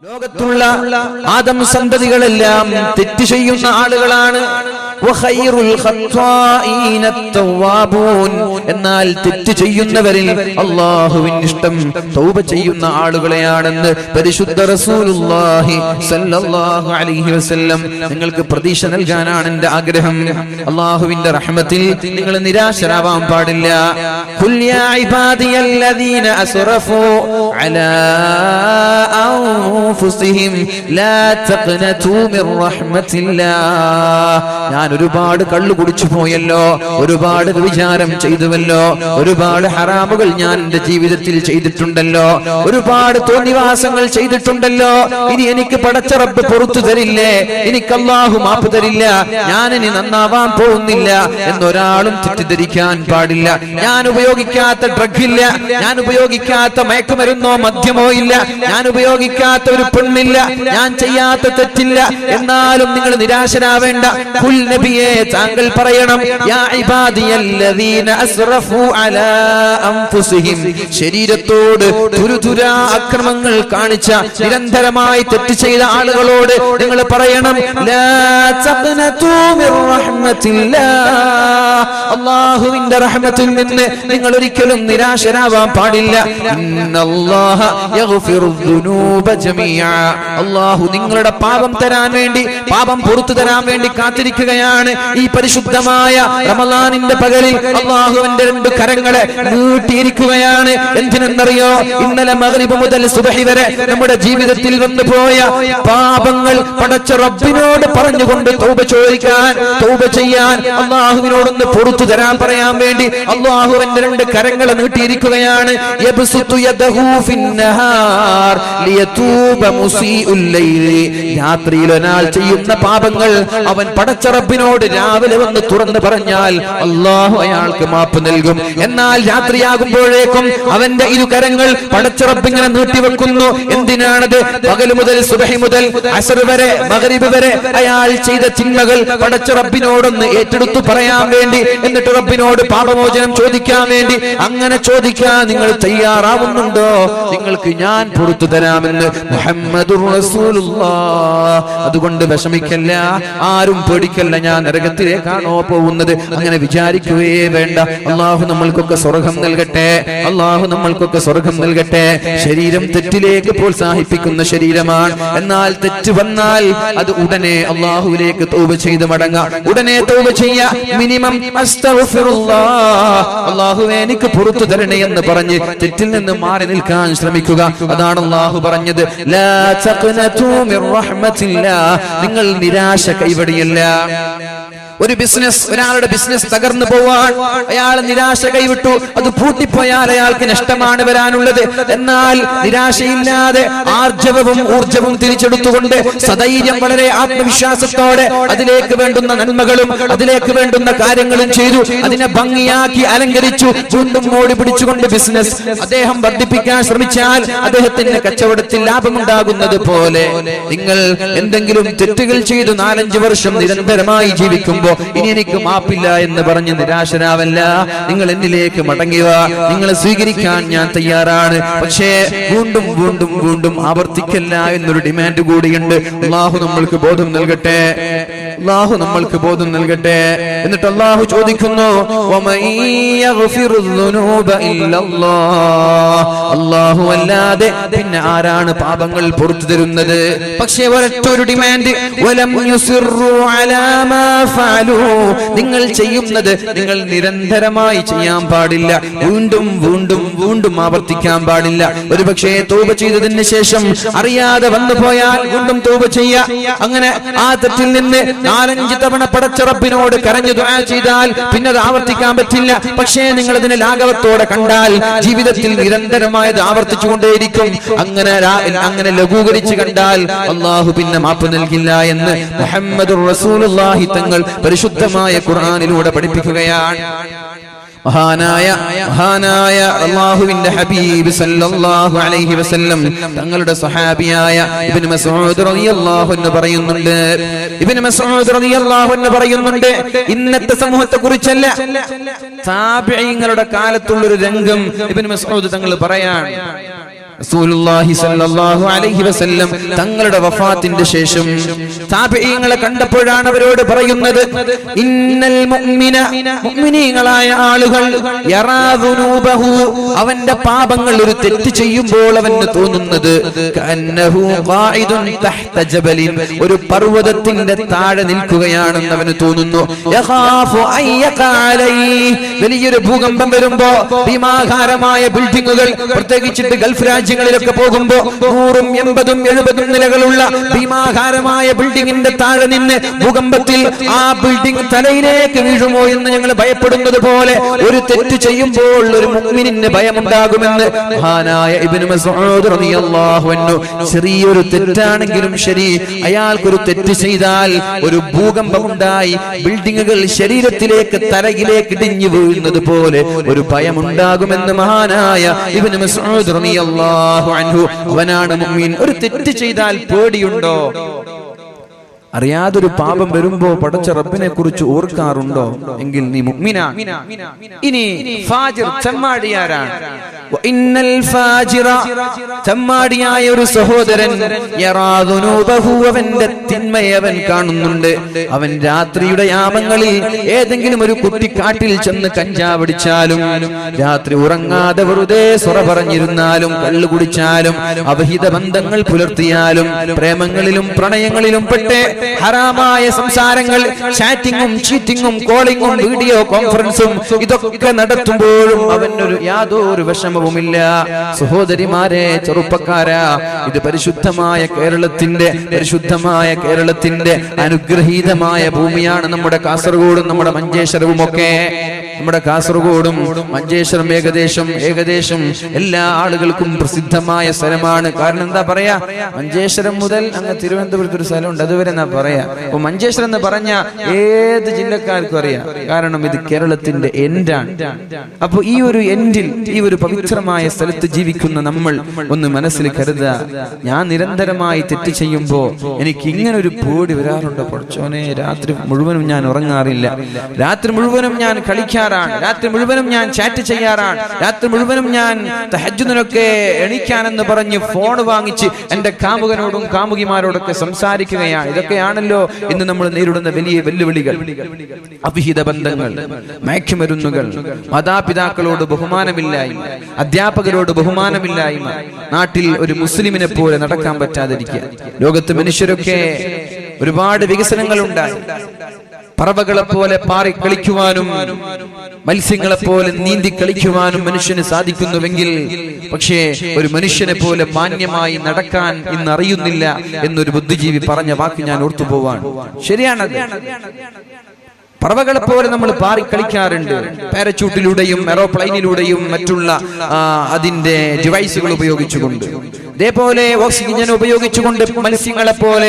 ലോകത്തുള്ള ആദം സന്തതികളെല്ലാം തെറ്റ് ചെയ്യുന്ന ആളുകളാണ്. എന്നാൽ തെറ്റ് ചെയ്യുന്നവരിൽ അല്ലാഹുവിന് ഇഷ്ടം തൗബ ചെയ്യുന്ന ആളുകളെയാണെന്ന് പരിശുദ്ധ റസൂലുള്ളാഹി സ്വല്ലല്ലാഹു അലൈഹി വസല്ലം നിങ്ങൾക്ക് പ്രതീക്ഷ നൽകാനാണ് എന്റെ ആഗ്രഹം. അല്ലാഹുവിന്റെ റഹ്മത്തിൽ നിങ്ങൾ നിരാശരാവാൻ പാടില്ല. ഖുൽ യാ ഇബാദിയല്ലദീന അസ്റഫു അലാ അൻഫുസിഹിം ലാ തഖ്നതു മിർ റഹ്മത്തില്ലാഹ്. ഞാൻ ഒരുപാട് കള്ളു കുടിച്ചു പോയല്ലോ, ഒരുപാട് വിചാരം ചെയ്തുവല്ലോ, ഒരുപാട് ഹറാമുകൾ ഞാൻ എന്റെ ജീവിതത്തിൽ ചെയ്തിട്ടുണ്ടല്ലോ, ഒരുപാട് തോന്നിവാസങ്ങൾ ചെയ്തിട്ടുണ്ടല്ലോ. ഇനി എനിക്ക് പടച്ച റബ്ബ് പുറത്തു തരില്ലേ? എനിക്ക് അല്ലാഹു മാപ്പ് തരില്ല, ഞാൻ ഇനി നന്നാവാൻ പോകുന്നില്ല എന്നൊരാളും തെറ്റിദ്ധരിക്കാൻ പാടില്ല. ഞാൻ ഉപയോഗിക്കാത്ത ഡ്രഗ് ഇല്ല, ഞാൻ ഉപയോഗിക്കാത്ത മയക്കുമരുന്നോ മദ്യമോ ഇല്ല, ഞാൻ ഉപയോഗിക്കാത്ത ഒരു പെണ്ണില്ല, ഞാൻ ചെയ്യാത്ത തെറ്റില്ല. എന്നാലും നിങ്ങൾ നിരാശരാവേണ്ട. ഖുൽ നബിയേ, താങ്കൾ പറയണം, യാ ഇബാദിയല്ലദീന അസ്റഫു അലാ അൻഫുസിഹിം. ശരീരത്തോട് തുരുതുരാ അക്രമങ്ങൾ കാണിച്ച നിരന്തരമായി തെറ്റ് ചെയ്ത ആളുകളോട് നിങ്ങൾ പറയണം, ലാ തഖ്നതു മിർ റഹ്മത്തില്ലാഹ്. അല്ലാഹുവിന്റെ റഹ്മത്തിൽ നിന്ന് നിങ്ങൾ ഒരിക്കലും നിരാശരാവാൻ പാടില്ല. ഇന്നല്ലാഹ യഗ്ഫിറു ദുനൂബ ജമീഅ. അല്ലാഹു നിങ്ങളുടെ പാപം തരാൻ വേണ്ടി, പാപം പുറത്തു തരാൻ വേണ്ടി കാത്തിരിക്കുകയാണ്. ഈ പരിശുദ്ധമായ റമളാനിന്റെ പകലിൽ അല്ലാഹുവിന്റെ രണ്ട് കരങ്ങളെ നീട്ടിയിരിക്കുകയാണ്. എന്തിനെന്നറിയോ? ഇന്നലെ മഗ്രിബ് മുതൽ സുബ്ഹി വരെ നമ്മുടെ ജീവിതത്തിൽ വന്നുപോയ പാപങ്ങൾ പടച്ച റബ്ബിനോട് പറഞ്ഞുകൊണ്ട് തൗബ ചോദിക്കാൻ, തൗബ ചെയ്യാൻ, അല്ലാഹുവിനോടൊന്ന് പുറത്തു തരാൻ പറയാൻ വേണ്ടി അല്ലാഹുവിന്റെ രണ്ട് കരങ്ങളെ നീട്ടിയിരിക്കുകയാണ്. യബ്സുതു യദഹു ഫിന്നഹാർ ലിയതൂബ മുസീഉൽ ലൈലി. രാത്രിയിൽ ഒരാൾ ചെയ്യുന്ന പാപങ്ങൾ അവൻ പടച്ച റബ്ബിനോട് രാവിലെ വന്ന് തുറന്നു പറഞ്ഞാൽ അല്ലാഹു അയാൾക്ക് മാപ്പ് നൽകും. എന്നാൽ രാത്രിയാകുമ്പോഴേക്കും അവന്റെ ഇരുകരങ്ങൾ പടച്ച റബ്ബിങ്ങനെ നീട്ടിവെക്കുന്നു. എന്തിനാണത്? പകൽ മുതൽ സുബ്ഹി മുതൽ അസ്ർ വരെ, മഗ്രിബ് വരെ അയാൾ ചെയ്ത തിന്മകൾ പടച്ച റബ്ബിനോടൊന്ന് ഏറ്റെടുത്തു പറയാൻ വേണ്ടി, എന്നിട്ട് റബ്ബിനോട് പാപമോചനം ചോദിക്കാൻ വേണ്ടി. അങ്ങനെ ചോദിക്കാൻ നിങ്ങൾ തയ്യാറാവുന്നുണ്ടോ? നിങ്ങൾക്ക് ഞാൻ പുറത്തു തരാമെന്ന് മുഹമ്മദുർ റസൂലുള്ളാഹ്. അതുകൊണ്ട് വിഷമിക്കല്ല, ആരും പേടിക്കല്ല, ഞാൻ നരകത്തിലേക്കാണോ പോകുന്നത് അങ്ങനെ വിചാരിക്കുകയേ വേണ്ട. അല്ലാഹു നമ്മൾക്കൊക്കെ സ്വർഗ്ഗം നൽകട്ടെ, അല്ലാഹു നമ്മൾക്കൊക്കെ സ്വർഗ്ഗം നൽകട്ടെ. ശരീരം തെറ്റിലേക്ക് പ്രോത്സാഹിപ്പിക്കുന്ന ശരീരമാണ്. എന്നാൽ തെറ്റ് വന്നാൽ അത് ഉടനെ അല്ലാഹുവിലേക്ക് തൗബ ചെയ്ത് മടങ്ങാം. ഉടനെ തൗബ ചെയ്യാ. മിനിമം അസ്തഗ്ഫിറുല്ലാഹ്, അല്ലാഹുവേ എനിക്ക് പുറത്തു തരണേ എന്ന് പറഞ്ഞ് തെറ്റിൽ നിന്ന് മാറി നിൽക്കാൻ ശ്രമിക്കുക. അതാണ് അല്ലാഹു പറഞ്ഞത്, ലാ തഖ്നതു മിർ റഹ്മത്തില്ലാഹ്. നിങ്ങൾ നിരാശ കൈവടിയല്ല. ഒരു ബിസിനസ്, ഒരാളുടെ ബിസിനസ് തകർന്നു പോവാൻ അയാൾ നിരാശ കൈവിട്ടു, അത് പൂട്ടിപ്പോയാൽ അയാൾക്ക് നഷ്ടമാണ് വരാനുള്ളത്. എന്നാൽ നിരാശയില്ലാതെ ആർജവവും ഊർജവും തിരിച്ചെടുത്തുകൊണ്ട് സധൈര്യം, വളരെ ആത്മവിശ്വാസത്തോടെ അതിലേക്ക് വേണ്ടുന്ന നന്മകളും അതിലേക്ക് വേണ്ടുന്ന കാര്യങ്ങളും ചെയ്തു, അതിനെ ഭംഗിയാക്കി അലങ്കരിച്ചു, വീണ്ടും മോടി പിടിച്ചുകൊണ്ട് ബിസിനസ് അദ്ദേഹം വർദ്ധിപ്പിക്കാൻ ശ്രമിച്ചാൽ അദ്ദേഹത്തിന്റെ കച്ചവടത്തിൽ ലാഭമുണ്ടാകുന്നത് പോലെ നിങ്ങൾ എന്തെങ്കിലും തെറ്റുകൾ ചെയ്തു 4-5 വർഷം നിരന്തരമായി ജീവിക്കുമ്പോൾ ഇനി എനിക്ക് മാപ്പില്ല എന്ന് പറഞ്ഞ് നിരാശരാവല്ല. നിങ്ങൾ എന്നിലേക്ക് മടങ്ങുക, നിങ്ങളെ സ്വീകരിക്കാൻ ഞാൻ തയ്യാറാണ്. പക്ഷേ വീണ്ടും വീണ്ടും വീണ്ടും ആവർത്തിക്കല്ല എന്നൊരു ഡിമാൻഡ് കൂടിയുണ്ട്. അല്ലാഹു നമ്മൾക്ക് ബോധം നൽകട്ടെ, അല്ലാഹു നമ്മൾക്ക് ബോധം നൽകട്ടെ. എന്നിട്ട് അല്ലാഹു ചോദിക്കുന്നു, വമൻ യഗ്ഫിറുദ് ദുനൂബ ഇല്ലല്ലാഹ്. അല്ലാഹു അല്ലാതെ പിന്നെ ആരാണ് പാപങ്ങൾ പുറത്തു തരുന്നത്? പക്ഷേ ഒരൊറ്റ ഒരു ഡിമാൻഡ്, വലം യുസിറു അലാ മാ ഫഅലു. നിങ്ങൾ ചെയ്യുന്നത് നിങ്ങൾ നിരന്തരമായി ചെയ്യാൻ പാടില്ല, വീണ്ടും വീണ്ടും വീണ്ടും ആവർത്തിക്കാൻ പാടില്ല. ഒരുപക്ഷേ തൗബ ചെയ്തതിന് ശേഷം അറിയാതെ വന്നു പോയാൽ വീണ്ടും തൗബ ചെയ്യാ. അങ്ങനെ ആ തെറ്റിൽ നിന്ന് 4-5 തവണ പടച്ച റബ്ബിനോട് കരഞ്ഞു ദുആ ചെയ്താൽ പിന്നെ അത് ആവർത്തിക്കാൻ പറ്റില്ല. പക്ഷേ നിങ്ങൾ അതിനെ ലാഘവത്തോടെ കണ്ടാൽ ജീവിതത്തിൽ നിരന്തരമായത് ആവർത്തിച്ചുകൊണ്ടേയിരിക്കും. അങ്ങനെ ലഘൂകരിച്ച് കണ്ടാൽ അല്ലാഹു പിന്നെ മാപ്പ് നൽകില്ല എന്ന് മുഹമ്മദുർ റസൂലുള്ളാഹി തങ്ങൾ പരിശുദ്ധമായ ഖുർആനിലൂടെ പഠിപ്പിക്കുകയാണ്. മഹാനായ അല്ലാഹുവിന്റെ ഹബീബ് സല്ലല്ലാഹു അലൈഹി വസല്ലം തങ്ങളുടെ സ്വഹാബിയായ ഇബ്നു മസ്ഊദ് റളിയല്ലാഹു അൻഹു പറയുന്നുണ്ട്, ഇബ്നു മസ്ഊദ് റളിയല്ലാഹു അൻഹു പറയുന്നുണ്ട്, ഇന്നത്തെ സമൂഹത്തെ കുറിച്ചല്ല, താബിഈങ്ങളുടെ കാലത്തുള്ള ഒരു രംഗം ഇബ്നു മസ്ഊദ് തങ്ങൾ പറയാണ്. റസൂലുള്ളാഹി സ്വല്ലല്ലാഹു അലൈഹി വസല്ലം തങ്ങളുടെ വഫാത്തിന്റെ ശേഷം താബഈങ്ങളെ കണ്ടപ്പോഴാണ് അവരോട് പറയുന്നത്, ഇന്നൽ മുഅ്മിന, മുഅ്മിനീങ്ങളായ ആളുകൾ യറാ ദുനൂബഹു, അവന്റെ പാപങ്ങൾ ഒരു തെറ്റ് ചെയ്യുമ്പോൾ അവന് തോന്നുന്നത് കഅന്നഹു ഖായിദുൻ തഹ്ത ജബലിൻ, ഒരു പർവതത്തിന്റെ താഴെ നിൽക്കുകയാണെന്ന് അവന് തോന്നുന്നു. യഖാഫു അയ്യഖ അലൈഹി, വലിയൊരു ഭൂകമ്പം വരുമ്പോ ഭീമാകാരമായ ബിൽഡിങ്ങുകൾ, പ്രത്യേകിച്ചിട്ട് ഗൾഫ് രാജ്യങ്ങളിലൊക്കെ പോകുമ്പോ 100, 80, 70 നിലകളുള്ള ഭീമാകാരമായ ബിൽഡിങ്ങിന്റെ താഴെ നിന്ന് ഭൂകമ്പത്തിൽ ആ ബിൽഡിംഗ് തലയിലേക്ക് വീഴുമോ എന്ന് ഞങ്ങൾ ഭയപ്പെടുന്നത് പോലെ ഒരു തെറ്റ് ചെയ്യുമ്പോൾ ഒരു മുഅ്മിനിന് ഭയമുണ്ടാകുമെന്ന് മഹാനായ ഇബ്നു മസ്ഊദ് റളിയല്ലാഹു അൻഹു, ചെറിയൊരു തെറ്റാണെങ്കിലും ശരി, അയാൾക്കൊരു തെറ്റ് ചെയ്താൽ ഒരു ഭൂകമ്പമുണ്ടായി ബിൽഡിങ്ങുകൾ ശരീരത്തിലേക്ക് തലയിലേക്ക് ഇടിഞ്ഞു വീഴുന്നത് പോലെ ഒരു ഭയമുണ്ടാകുമെന്ന് മഹാനായ ഇബ്നു മസ്ഊദ് റളിയല്ലാഹു അൻഹു. അവനാണ് മുഅ്മിൻ. ഒരു തെറ്റ് ചെയ്താൽ പേടിയുണ്ടോ? അറിയാതൊരു പാപം വരുമ്പോ പടച്ച റബ്ബിനെ കുറിച്ച് ഓർക്കാറുണ്ടോ? എങ്കിൽ നീ മുഅ്മിനാണ്. ഇനി ഫാജിർ, ചെമ്മാടിയാരാണ്? ഇന്നൽ ഫാജിറ, ചെമ്മാടിയായ ഒരു സഹോദരൻ യറാ ദുനൂബഹു, അവന്റെ തിന്മയെ അവൻ കാണുന്നുണ്ട്. അവൻ രാത്രിയുടെ യാമങ്ങളിൽ ഏതെങ്കിലും ഒരു കുട്ടിക്കാട്ടിൽ ചെന്ന് കഞ്ചാവടിച്ചാലും, രാത്രി ഉറങ്ങാതെ വെറുതെ സ്വറ പറഞ്ഞിരുന്നാലും, കള്ളു കുടിച്ചാലും, അവിഹിത ബന്ധങ്ങൾ പുലർത്തിയാലും, പ്രേമങ്ങളിലും പ്രണയങ്ങളിലും പെട്ട് ഹറാമായ സംസാരങ്ങൾ, ചാറ്റിങ്ങും ചീറ്റിങ്ങും കോളിങ്ങും വീഡിയോ കോൺഫറൻസും ഇതൊക്കെ നടത്തുമ്പോഴും അവനൊരു യാതൊരു വിഷമവുമില്ല. സഹോദരിമാരെ, ചെറുപ്പക്കാരാ, ഇത് പരിശുദ്ധമായ കേരളത്തിന്റെ അനുഗ്രഹീതമായ ഭൂമിയാണ് നമ്മുടെ കാസർഗോഡും നമ്മുടെ മഞ്ചേശ്വരവും ഒക്കെ. നമ്മുടെ കാസർഗോഡും മഞ്ചേശ്വരം ഏകദേശം എല്ലാ ആളുകൾക്കും പ്രസിദ്ധമായ സ്ഥലമാണ്. കാരണം എന്താ പറയാ, മഞ്ചേശ്വരം മുതൽ അങ്ങ് തിരുവനന്തപുരത്ത് ഒരു സ്ഥലമുണ്ട്, അതുവരെ എന്നാ പറയാ. അപ്പൊ മഞ്ചേശ്വരം എന്ന് പറഞ്ഞ ഏത് ജില്ലക്കാർക്കും അറിയാം, കാരണം ഇത് കേരളത്തിന്റെ എൻഡാണ്. അപ്പൊ ഈ ഒരു എൻഡിൽ, ഈ ഒരു പവിത്രമായ സ്ഥലത്ത് ജീവിക്കുന്ന നമ്മൾ ഒന്ന് മനസ്സിൽ കരുതുക, ഞാൻ നിരന്തരമായി തെറ്റ് ചെയ്യുമ്പോ എനിക്ക് ഇങ്ങനെ ഒരു പേടി വരാറുണ്ട്. പഠിച്ചോനെ, രാത്രി മുഴുവനും ഞാൻ ഉറങ്ങാറില്ല, രാത്രി മുഴുവനും ഞാൻ കളിക്കാറാണ്, രാത്രി മുഴുവനും ഞാൻ ചാറ്റ് ചെയ്യാറാണ്, രാത്രി മുഴുവനും ഞാൻ തഹജ്ജുദിനൊക്കെ എണീക്കാനെന്ന് പറഞ്ഞ് ഫോൺ വാങ്ങിച്ച് എന്റെ കാമുകനോടും കാമുകിമാരോടൊക്കെ സംസാരിക്കുകയാണ്. ഇതൊക്കെയാണല്ലോ ഇന്ന് നമ്മൾ നേരിടുന്ന വലിയ വെല്ലുവിളികൾ. അവിഹിത ബന്ധങ്ങൾ, മയക്കുമരുന്നുകൾ, മാതാപിതാക്കളോട് ബഹുമാനമില്ലായ്മ, അധ്യാപകരോട് ബഹുമാനമില്ലായ്മ, നാട്ടിൽ ഒരു മുസ്ലിമിനെ പോലെ നടക്കാൻ പറ്റാതിരിക്കുക. ലോകത്ത് മനുഷ്യരൊക്കെ ഒരുപാട് വികസനങ്ങൾ ഉണ്ടായി. പറവകളെ പോലെ പാറി കളിക്കുവാനും മത്സ്യങ്ങളെ പോലെ നീന്തി കളിക്കുവാനും മനുഷ്യന് സാധിക്കുന്നുവെങ്കിൽ, പക്ഷേ ഒരു മനുഷ്യനെ പോലെ മാന്യമായി നടക്കാൻ ഇന്ന് അറിയുന്നില്ല എന്നൊരു ബുദ്ധിജീവി പറഞ്ഞ വാക്ക് ഞാൻ ഓർത്തുപോവാൻ. ശരിയാണത്. പറവകളെ പോലെ നമ്മൾ പാറി കളിക്കാറുണ്ട്, പാരച്യൂട്ടിലൂടെയും എറോപ്ലെയിനിലൂടെയും മറ്റുള്ള അതിന്റെ ഡിവൈസുകൾ ഉപയോഗിച്ചുകൊണ്ട്. ഇതേപോലെ ഓക്സിജൻ ഉപയോഗിച്ചുകൊണ്ട് മത്സ്യങ്ങളെ പോലെ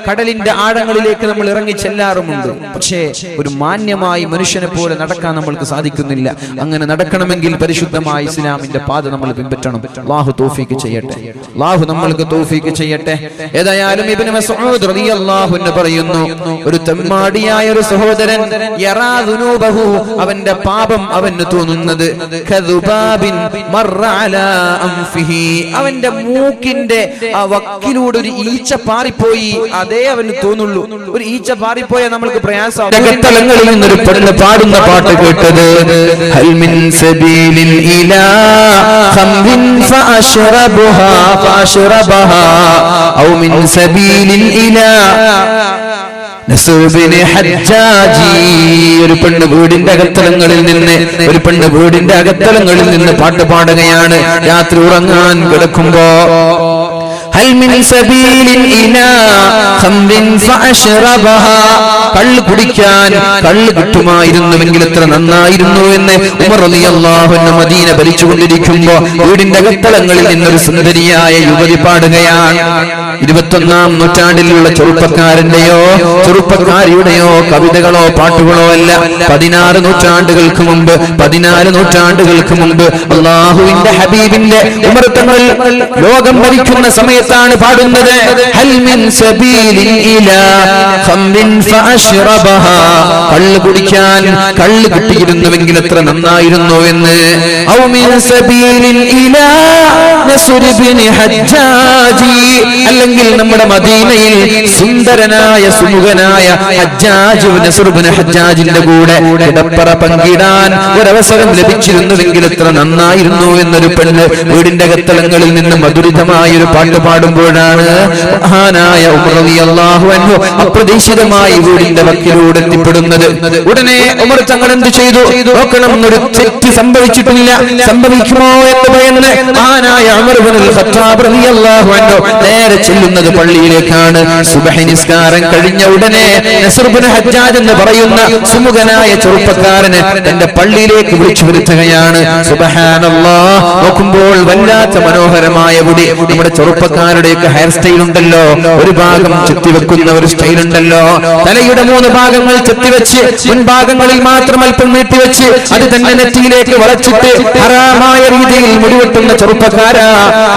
കടലിന്റെ ആഴങ്ങളിലേക്ക് നമ്മൾ ഇറങ്ങി ചെല്ലാറുമുണ്ട്. പക്ഷേ ഒരു മാന്യമായി മനുഷ്യനെ പോലെ നടക്കാൻ നമ്മൾക്ക് സാധിക്കുന്നില്ല. അങ്ങനെ നടക്കണമെങ്കിൽ പരിശുദ്ധമായ ഇസ്ലാമിന്റെ പാത നമ്മൾ പിൻപറ്റണം. അല്ലാഹു തൗഫീഖ് ചെയ്യട്ടെ, അല്ലാഹു നമ്മൾക്ക് തൗഫീഖ് ചെയ്യട്ടെ. ഏതായാലും ഇബ്നു മസ്ഊദ് റളിയല്ലാഹു അൻഹു പറയുന്നു, ഒരു തെമ്മാടിയായ ഒരു സഹോദരൻ യറാ ദുനൂബഹു, അവന്റെ പാപം അവന് തോന്നുന്നത് കദുബാബിൻ മർറ അലാ അൻഫിഹി, അവന്റെ മൂക്കിന്റെ ആ വക്കിലൂടെ ഒരു ഈച്ച പാറിപ്പോയി, അതേ അവന് തോന്നുള്ളൂ. ഒരു ഈച്ച പാറിപ്പോയാൽ നമ്മൾക്ക് പ്രയാസമാകും. നിന്നൊരു പെണ്ണ് പാടുന്ന പാട്ട് കേട്ടത്, ഹൽ മിൻ സബീലിൻ ഇലാ ഖംറിൻ ഫഅശ്റബുഹാ ഫഅശ്റബഹാ ഔ മിൻ സബീലിൻ ഇലാ നസുബിനി ഹജ്ജാജി. ഒരു പെണ്ണ് വീടിന്റെ അകത്തളങ്ങളിൽ നിന്ന് പാട്ട് പാടുകയാണ് രാത്രി ഉറങ്ങാൻ കിടക്കുമ്പോ. ഹൽ മിൻ സബീലിൻ ഇലാ ഖംറിൻ ഫഅശ്റബഹാ, കള്ള് കുടിക്കാൻ കള്ള് കിട്ടുമായിരുന്നുവെങ്കിൽ എത്ര നന്നായിരുന്നു എന്ന് ഉമർ റളിയല്ലാഹു അൻഹു മദീന ഭരിച്ചുകൊണ്ടിരിക്കുമ്പോ വീടിന്റെ അകത്തളങ്ങളിൽ നിന്നൊരു സുന്ദരിയായ യുവതി പാടുകയാണ്. 21-ാം നൂറ്റാണ്ടിലുള്ള ചെറുപ്പക്കാരിയുടെയോ കവിതകളോ പാട്ടുകളോ അല്ല. 14 നൂറ്റാണ്ടുകൾക്ക് മുമ്പ് അല്ലാഹുവിന്റെ ഹബീബിന്റെ ഉമർ തങ്ങൾ ലോകം ഭരിക്കുന്ന സമയത്ത് സമയത്താണ് പാടുന്നത് ഹൽ മിൻ സബീലിൻ ഇലാ ഖംറിൻ ഫഅശ്റബഹാ കള്ള് കുടിക്കാൻ കള്ള് കിട്ടിയിരുന്നുവെങ്കിൽ എത്ര നന്നായിരുന്നു എന്ന് ഔ മിൻ സബീലിൻ ഇലാ നസ്ർ ഇബ്നു ഹജ്ജാജി അല്ലെങ്കിൽ നമ്മുടെ മദീനയിൽ സുന്ദരനായ സുമുഖനായ ഹജ്ജാജ് നസ്ർ ഇബ്നു ഹജ്ജാജിന്റെ കൂടെ കിടപ്പറ പങ്കിടാൻ ഒരവസരം ലഭിച്ചിരുന്നുവെങ്കിൽ എത്ര നന്നായിരുന്നു എന്നൊരു പെണ്ണ് വീടിന്റെ കത്തളങ്ങളിൽ നിന്ന് മധുരിതമായ ഒരു പാട്ട് പാടുമ്പോഴാണ് മഹാനായ ഉമർ റളിയല്ലാഹു അൻഹു അപ്രതീക്ഷിതമായി വീടിന്റെ വക്കിലൂടെ എത്തിപ്പെടുന്നത്. ഉടനെ ഉമർ തങ്ങൾ എന്ത് ചെയ്തു നോക്കണം, ഒരു തെറ്റ് സംഭവിച്ചിട്ടില്ല, സംഭവിക്കുമോ എന്ന് ഭയന്ന് മഹാനായ ഉമർ ഇബ്നുൽ ഖത്താബ് റളിയല്ലാഹു അൻഹു നേരെ ചെല്ലുന്നത് പള്ളിയിലേക്കാണ്. സുബ്ഹി നിസ്കാരം കഴിഞ്ഞ ഉടനെ നസ്ർ ഇബ്നു ഹജ്ജാജ് എന്ന് പറയുന്ന സുമുഖനായ ചെറുപ്പക്കാരന് തന്റെ പള്ളിയിലേക്ക് വിളിച്ചു വരുത്തുകയാണ്. സുബ്ഹാനല്ലാഹ്, നോക്കുമ്പോൾ വല്ലാത്ത മനോഹരമായ മുടി. നമ്മുടെ ചെറുപ്പക്കാരുടെയൊക്കെ ഹെയർ സ്റ്റൈൽ ഉണ്ടല്ലോ, ഒരു ഭാഗം ചെത്തിവെക്കുന്ന ഒരു സ്റ്റൈൽ ഉണ്ടല്ലോ, തലയുടെ 3 ഭാഗങ്ങൾ ചെത്തിവെച്ച് മുൻഭാഗങ്ങളിൽ മാത്രം അല്പം നീട്ടിവെച്ച് അത് തന്നെ നെറ്റിയിലേക്ക് വളച്ചിട്ട് ഹറാമായ രീതിയിൽ മുടിവെട്ടുന്ന ചെറുപ്പക്കാരാ,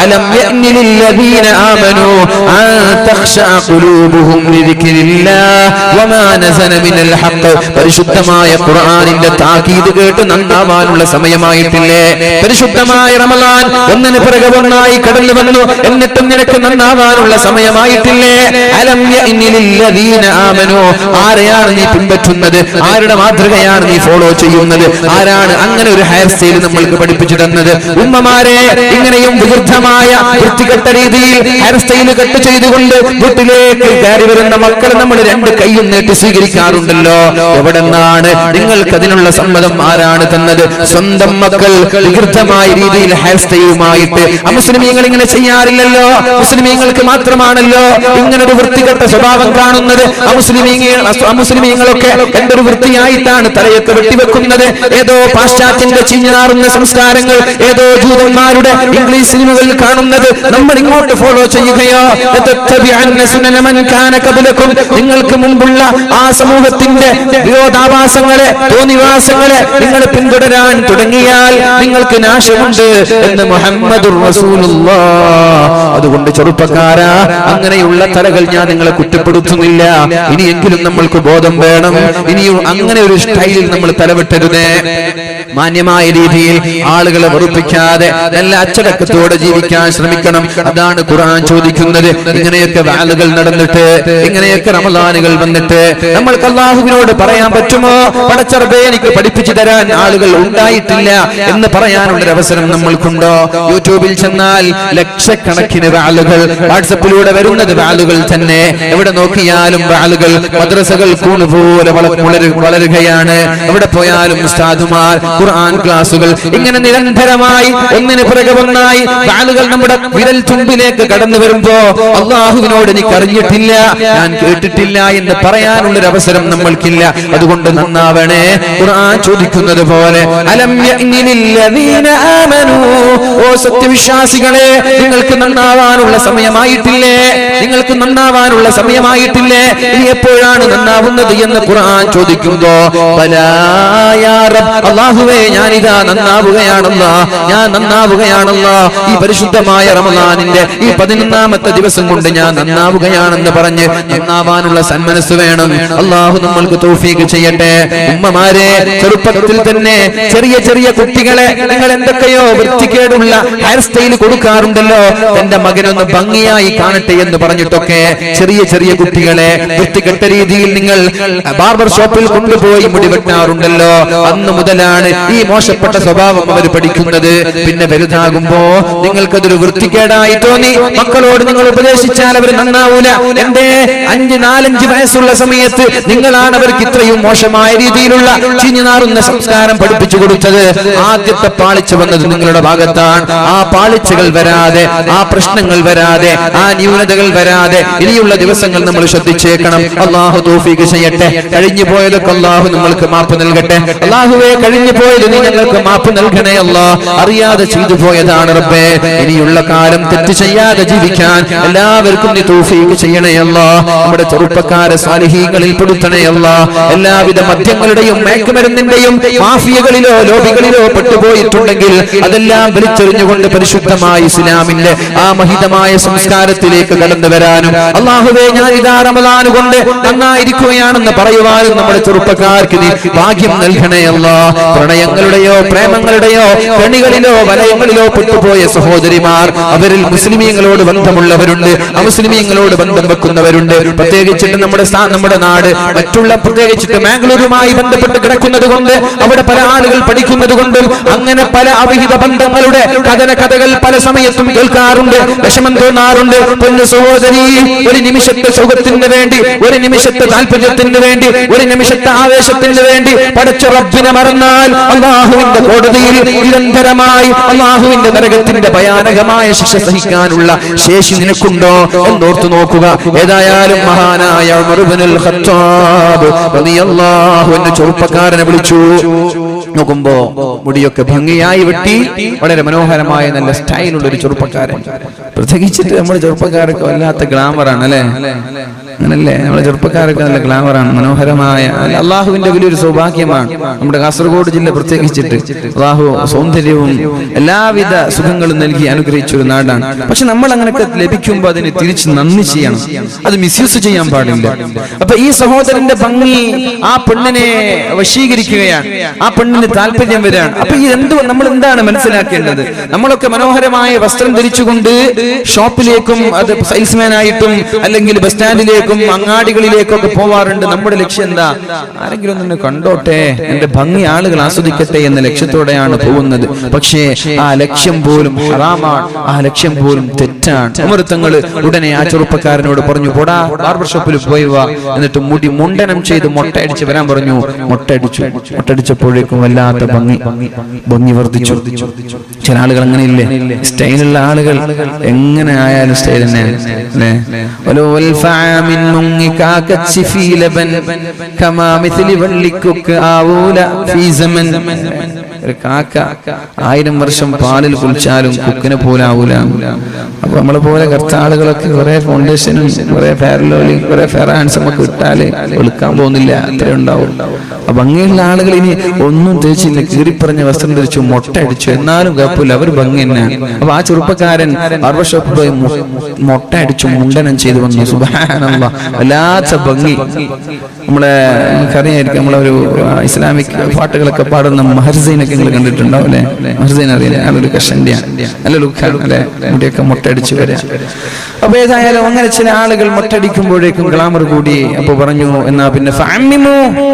അലം യഅ്നിലിൽ ലദീന ആമനൂ അൻ തഖ്ശഅ ഖുലൂബുഹും ലിദിക്രില്ലാഹ് വമാ നസല മിനൽ ഹഖ്. പരിശുദ്ധമായ ഖുർആനിന്റെ താക്കീത് കേട്ട് നന്നാവാനുള്ള സമയമായിട്ടില്ലേ? പരിശുദ്ധമായ റമളാൻ ഒന്നിന് പിറകെ ഒന്നായി കടന്നു വന്നു, എന്നിട്ടും നിനക്ക് നന്നാവാനുള്ള സമയമായിട്ടില്ലേ? അലം യഅ്നിലിൽ ലദീന ആമനൂ. ആരെയാണ് നീ പിൻപറ്റുന്നത്? ആരുടെ മാതൃകയാണ് നീ ഫോളോ ചെയ്യുന്നത്? ആരാണ് അങ്ങനെ ഒരു ഹെയർ സ്റ്റൈൽ നമ്മൾക്ക് പഠിപ്പിച്ചു തന്നത്? ഉമ്മമാരെ, ഇങ്ങനെയും വിരുദ്ധമായ വൃത്തികെട്ട രീതിയിൽ ഹെയർ സ്റ്റൈൽ കട്ട് ചെയ്തുകൊണ്ട് വീട്ടിലേക്ക് കയറി വരുന്ന മക്കളെ നമ്മൾ 2 കൈയും നീട്ടി സ്വീകരിക്കാറുണ്ടല്ലോ. എവിടെന്നാണ് നിങ്ങൾക്ക് അതിനുള്ള സമ്മതം ആരാണ് തന്നത്? സ്വന്തം മക്കൾ വിരുദ്ധമായ രീതിയിൽ ഹെയർ സ്റ്റൈലുമായിട്ട് അമുസ്ലിമീങ്ങൾ ഇങ്ങനെ ചെയ്യാറില്ലല്ലോ. മുസ്ലിമീങ്ങൾക്ക് മാത്രമാണല്ലോ ഇങ്ങനൊരു വൃത്തികെട്ട സ്വഭാവം കാണുന്നത്. അമുസ്ലിമീങ്ങളൊക്കെ എന്തൊരു വൃത്തിയായിട്ടാണ് തലയൊക്കെ വെട്ടിവെക്കുന്നത്. ഏതോ പാശ്ചാത്യന്റെ ചിഞ്ഞാറുന്ന സംസ്കാരങ്ങൾ, ഏതോ ജൂതന്മാരുടെ ഇംഗ്ലീഷ് സിനിമകളിൽ കാണുന്നത് നമ്മൾ ഇങ്ങോട്ട് ഫോളോ ചെയ്യുകയോ? നിങ്ങൾക്ക് മുമ്പുള്ള ആ സമൂഹത്തിന്റെ വിരോധാഭാസങ്ങളെ, തോന്നിവാസങ്ങളെ നിങ്ങൾ പിന്തുടരാൻ തുടങ്ങിയാൽ നിങ്ങൾക്ക് നാശമുണ്ട് എന്ന് മുഹമ്മദുർ റസൂലുള്ളാഹ്. അതുകൊണ്ട് ചെറുപ്പക്കാരാ, അങ്ങനെയുള്ള തലകൾ ഞാൻ നിങ്ങളെ കുറ്റപ്പെടുത്തുന്നില്ല. ഇനിയെങ്കിലും നമ്മൾക്ക് ബോധം വേണം. ഇനിയും അങ്ങനെ ഒരു സ്റ്റൈലിൽ നമ്മൾ തലവെട്ടരുതേ. മാന്യമായ രീതിയിൽ ആളുകളെ വെറുപ്പിക്കാതെ നല്ല അച്ചടക്കത്തോടെ ജീവിക്കാൻ ശ്രമിക്കണം. അതാണ് ഖുർആൻ ചോദിക്കുന്നത്. ഇങ്ങനെയൊക്കെ വാലുകൾ നടന്നിട്ട്, ഇങ്ങനെയൊക്കെ റമളാനുകൾ വന്നിട്ട് നമ്മൾക്ക് അല്ലാഹുവിനോട് പറയാൻ പറ്റുമോ? പടച്ചറബേ, എനിക്ക് പഠിപ്പിച്ചു തരാൻ ആളുകൾ ഉണ്ടായിട്ടില്ല എന്ന് പറയാനുള്ളൊരു അവസരം നമ്മൾക്കുണ്ടോ? യൂട്യൂബിൽ ചെന്നാൽ ലക്ഷക്കണക്കിന് വാലുകൾ, വാട്സപ്പിലൂടെ വരുന്നത് വാലുകൾ തന്നെ. എവിടെ നോക്കിയാലും വാലുകൾ. മദ്രസകൾ കൂണുപോലെ വളരുകയാണ്. എവിടെ പോയാലും ഉസ്താദുമാർ, ഖുർആൻ ക്ലാസുകൾ, ഇങ്ങനെ നിരന്തരമായി ഒന്നിന് പിറകെ ഒന്നായി വാലുകൾ നമ്മുടെ വിരൽ തുമ്പിലേക്ക് കടന്നു വരുമ്പോ അല്ലാഹുവിനോട് എനിക്ക് അറിഞ്ഞിട്ടില്ല, ഞാൻ കേട്ടിട്ടില്ല എന്ന് പറയാനുള്ളൊരു അവസരം നമ്മൾക്കില്ല. അതുകൊണ്ട് നന്നാവണേ. ഖുർആൻ ചോദിക്കുന്നത് പോലെ അലം യഅ്നിലിൽ ലദീന ആമനൂ, ഓ സത്യവിശ്വാസികളെ, നിങ്ങൾക്ക് നന്നാവാനുള്ള സമയമായിട്ടില്ലേ? നിങ്ങൾക്ക് നന്നാവാനുള്ള സമയമായിട്ടില്ലേ? ഇനി എപ്പോഴാണ് നന്നാവുന്നത് എന്ന് ഖുർആൻ ചോദിക്കുമ്പോ ബലാ യാ റബ്ബ്, അല്ലാഹുവേ, ഞാനിതാ നന്നാവുകയാണല്ലോ, ഞാൻ നന്നാവുകയാണല്ലോ. ഈ പരിശുദ്ധമായ റമളാനിന്റെ ഈ 11ാമത്തെ ദിവസം കൊണ്ട് ഞാൻ നന്നാവുകയാണെന്ന് പറഞ്ഞ് നന്നാവാനുള്ള സന്മനസ് വേണം. അല്ലാഹു നമ്മൾക്ക് തൗഫീഖ് ചെയ്യട്ടെ. ഉമ്മമാരെ, ചെറുപ്പത്തിൽ തന്നെ ചെറിയ ചെറിയ കുട്ടികളെ നിങ്ങൾ എന്തൊക്കെയോ വൃത്തികേടുള്ള ഹെയർ സ്റ്റൈൽ കൊടുക്കാറുണ്ടല്ലോ. തന്റെ മകനൊന്ന് ഭംഗിയായി കാണട്ടെ എന്ന് പറഞ്ഞിട്ടൊക്കെ ചെറിയ ചെറിയ കുട്ടികളെ വൃത്തികെട്ട രീതിയിൽ നിങ്ങൾ ബാർബർ ഷോപ്പിൽ കൊണ്ടുപോയി മുടിവെട്ടാറുണ്ടല്ലോ. അന്ന് മുതലാണ് ഈ മോശപ്പെട്ട സ്വഭാവം അവർ പഠിക്കുന്നത്. പിന്നെ വലുതാകുമ്പോ നിങ്ങൾക്കതൊരു വൃത്തികേടായി തോന്നി. മക്കളോട് നിങ്ങൾ ഉപദേശിച്ചാൽ അവർ നന്നാവൂല. എന്റെ 4-5 വയസ്സുള്ള സമയത്ത് നിങ്ങളാണ് അവർക്ക് ഇത്രയും മോശമായ രീതിയിലുള്ള ചീഞ്ഞുനാറുന്ന സംസ്കാരം പഠിപ്പിച്ചു കൊടുത്തത്. ആദ്യത്തെ പാളിച്ച വന്നത് നിങ്ങളുടെ ഭാഗത്താണ്. ആ പാളിച്ചകൾ വരാതെ, ആ പ്രശ്നങ്ങൾ വരാതെ, ആ ന്യൂനതകൾ വരാതെ ഇനിയുള്ള ദിവസങ്ങൾ നമ്മൾ ശ്രദ്ധിച്ചേക്കണം. അല്ലാഹു തൗഫീഖ് ചെയ്യട്ടെ. കഴിഞ്ഞു പോയതൊക്കെ അല്ലാഹു നമ്മൾക്ക് മാപ്പ് നൽകട്ടെ. അല്ലാഹുവേ, കഴിഞ്ഞു പോയത് നീ ഞങ്ങൾക്ക് മാപ്പ് നൽകണേ അല്ലാഹ്. അറിയാതെ ചെയ്തു പോയതാണ് റബ്ബേ. ഇനിയുള്ള കാലം തെറ്റ് ചെയ്യാതെ ജീവിക്കാൻ എല്ലാവർക്കും നീ തൗഫീഖ് ചെയ്യണേ അല്ലാഹ്. നമ്മുടെ ചെറുപ്പക്കാരെ സാലിഹീങ്ങളിൽ പെടുത്തണേ അല്ലാഹ്. എല്ലാവിധ മദ്യങ്ങളുടെയും മയക്കുമരുന്നിന്റെയും മാഫിയകളിലോ ലോബികളിലോ പെട്ടുപോയിട്ടുണ്ടെങ്കിൽ അതെല്ലാം വലിച്ചെറിഞ്ഞുകൊണ്ട് പരിശുദ്ധമായ ഇസ്ലാമിന്റെ ആ മഹിതമായ സംസ്കാരത്തിലേക്ക് കടന്നു വരാനും അല്ലാഹുവേ ഞാൻ ഇതാ റമദാൻ കൊണ്ട് നന്നായിരിക്കുകയാണെന്ന് പറയുവാനും നമ്മുടെ ചെറുപ്പക്കാർക്ക് നീ ഭാഗ്യം നൽകണേ അല്ലാഹ്. പ്രണയങ്ങളുടെയോ പ്രേമങ്ങളുടെയോ കണികളിലോ വലയങ്ങളിലോ പെട്ടുപോയ സഹോദരിമാർ, അവരിൽ മുസ്ലിമീങ്ങളോട് ബന്ധമുള്ളവരുണ്ട്, അമുസ്ലിമീങ്ങളോട് ബന്ധം വെക്കുന്നവരുണ്ട്. പ്രത്യേകിച്ചിട്ട് നമ്മുടെ നാട് മറ്റുള്ള പ്രത്യേകിച്ചിട്ട് മാംഗ്ലൂരുമായി ബന്ധപ്പെട്ട് കിടക്കുന്നത് കൊണ്ട് അവിടെ പല ആളുകൾ പഠിക്കുന്നത് കൊണ്ടും അങ്ങനെ പല അവിഹിത ബന്ധങ്ങളുടെ കഥകൾ പല സമയത്തും കേൾക്കാറുണ്ട്, വിഷമം തോന്നാറുണ്ട്. പൊന്നു സഹോദരി, ഒരു നിമിഷത്തെ സുഖത്തിന് വേണ്ടി, ഒരു നിമിഷത്തെ താല്പര്യത്തിന് വേണ്ടി, ഒരു നിമിഷത്തെ ആവേശത്തിന് വേണ്ടി പടച്ച റബ്ബിനെ മറന്നാൽ അല്ലാഹുവിന്റെ കോടതിയിൽ നിരന്തരമായി അല്ലാഹുവിന്റെ നരകത്തിന്റെ ഭയാനകമായ ശിക്ഷ സഹിക്കാനുള്ള ശേഷി നിനക്കുണ്ടോ എന്നോർത്തു നോക്കുക. ഏതായാലും മഹാനായ ഉമർ ഇബ്നുൽ ഖത്താബ് റളിയല്ലാഹു അൻഹു ചെറുപ്പക്കാരനെ വിളിച്ചു. നോക്കുമ്പോ മുടിയൊക്കെ ഭംഗിയായി വെട്ടി വളരെ മനോഹരമായ നല്ല സ്റ്റൈലുള്ള ഒരു ചെറുപ്പക്കാരൻ. പ്രത്യേകിച്ചിട്ട് നമ്മുടെ ചെറുപ്പക്കാരൊക്കെ വല്ലാത്ത ഗ്ലാമറാണ് അല്ലെ, അങ്ങനല്ലേ? നമ്മുടെ ചെറുപ്പക്കാരൊക്കെ നല്ല ഗ്ലാമറാണ്, മനോഹരമായ. അള്ളാഹുവിന്റെ വലിയൊരു സൗഭാഗ്യമാണ് നമ്മുടെ കാസർഗോഡ് ജില്ല പ്രത്യേകിച്ചിട്ട്. അള്ളാഹു സൗന്ദര്യവും എല്ലാവിധ സുഖങ്ങളും നൽകി അനുഗ്രഹിച്ച ഒരു നാടാണ്. പക്ഷെ നമ്മൾ അങ്ങനെയൊക്കെ ലഭിക്കുമ്പോൾ അതിന് തിരിച്ച് നന്ദി ചെയ്യണം, അത് മിസ്യൂസ് ചെയ്യാൻ പാടില്ല. അപ്പൊ ഈ സഹോദരന്റെ ഭംഗി ആ പെണ്ണിനെ വശീകരിക്കുകയാണ്, ആ പെണ്ണിന് താല്പര്യം വരികയാണ്. അപ്പൊ നമ്മൾ എന്താണ് മനസ്സിലാക്കേണ്ടത്? നമ്മളൊക്കെ മനോഹരമായ വസ്ത്രം ധരിച്ചുകൊണ്ട് ഷോപ്പിലേക്കും അത് സെയിൽസ്മാൻ ആയിട്ടും അല്ലെങ്കിൽ ബസ് സ്റ്റാൻഡിലേക്കും അങ്ങാടികളിലേക്കും ഒക്കെ പോവാറുണ്ട്. നമ്മുടെ ലക്ഷ്യം എന്താ? ആരെങ്കിലും ഒന്ന് കണ്ടോട്ടെ, എന്റെ ഭംഗി ആളുകൾ ആസ്വദിക്കട്ടെ എന്ന ലക്ഷ്യത്തോടെയാണ് പോകുന്നത്. പക്ഷേ ആ ലക്ഷ്യം പോലും ഹറാമാണ്, ആ ലക്ഷ്യം പോലും തെറ്റാണ്. ഉമർ തങ്ങൾ ഉടനെ ആ ചെറുപ്പക്കാരനോട് പറഞ്ഞു, പോടാ ബാർബർ ഷോപ്പിൽ പോയി വാ, എന്നിട്ട് മുടി മുണ്ടനം ചെയ്ത് മൊട്ടയടിച്ച് വരാൻ പറഞ്ഞു. മൊട്ടടിച്ചപ്പോഴേക്കും വല്ലാത്ത ഭംഗി വർദ്ധിച്ചു. ചില ആളുകൾ അങ്ങനെയില്ലേ, സ്റ്റൈലുള്ള ആളുകൾ എങ്ങനെ ആയാലും സ്റ്റൈൽ തന്നെയാണ്. ഒരു കാക്ക 1000 വർഷം പാലിൽ കുളിച്ചാലും കുക്കിനെ പോലെ ആവൂല. അപ്പൊ നമ്മളെ പോലെ കുറച്ച് ആളുകളൊക്കെ കുറെ ഫൗണ്ടേഷനും കുറെ ഫെയർലോലും കുറെ ഫെയർ ഹാൻഡ്സും ഒക്കെ ഇട്ടാല് വെളുക്കാൻ പോകുന്നില്ല, അത്രേ ഉണ്ടാവും. അപ്പൊ ഭംഗിയുള്ള ആളുകൾ ഇനി ഒന്നും തേച്ചില്ല, കീറിപ്പറഞ്ഞ വസ്ത്രം ധരിച്ചു, മൊട്ട അടിച്ചു, എന്നാലും കുഴപ്പമില്ല, അവർ ഭംഗി തന്നെയാണ്. അപ്പൊ ആ ചെറുപ്പക്കാരൻ ബാർബർ ഷോപ്പിൽ പോയി മൊട്ട അടിച്ചു മുണ്ടനം ചെയ്തു വന്നു. സുബ്ഹാനല്ലാഹ്, വല്ലാത്ത ഭംഗി. നമുക്കറിയായിരിക്കും, നമ്മളൊരു ഇസ്ലാമിക് പാട്ടുകളൊക്കെ പാടുന്ന മഹർസൈനൊക്കെ നിങ്ങൾ കണ്ടിട്ടുണ്ടാവും അല്ലെ? മഹർസൈൻ അറിയില്ല, അതൊരു കഷണ്ടിയാണ്, നല്ല ലുക്കാണ് അല്ലെ, മുടിയൊക്കെ മൊട്ടടിച്ചു വരാം. അപ്പൊ ഏതായാലും അങ്ങനെ ചില ആളുകൾ മൊട്ടടിക്കുമ്പോഴേക്കും ഗ്ലാമർ കൂടി. അപ്പൊ പറഞ്ഞു, എന്നാ പിന്നെ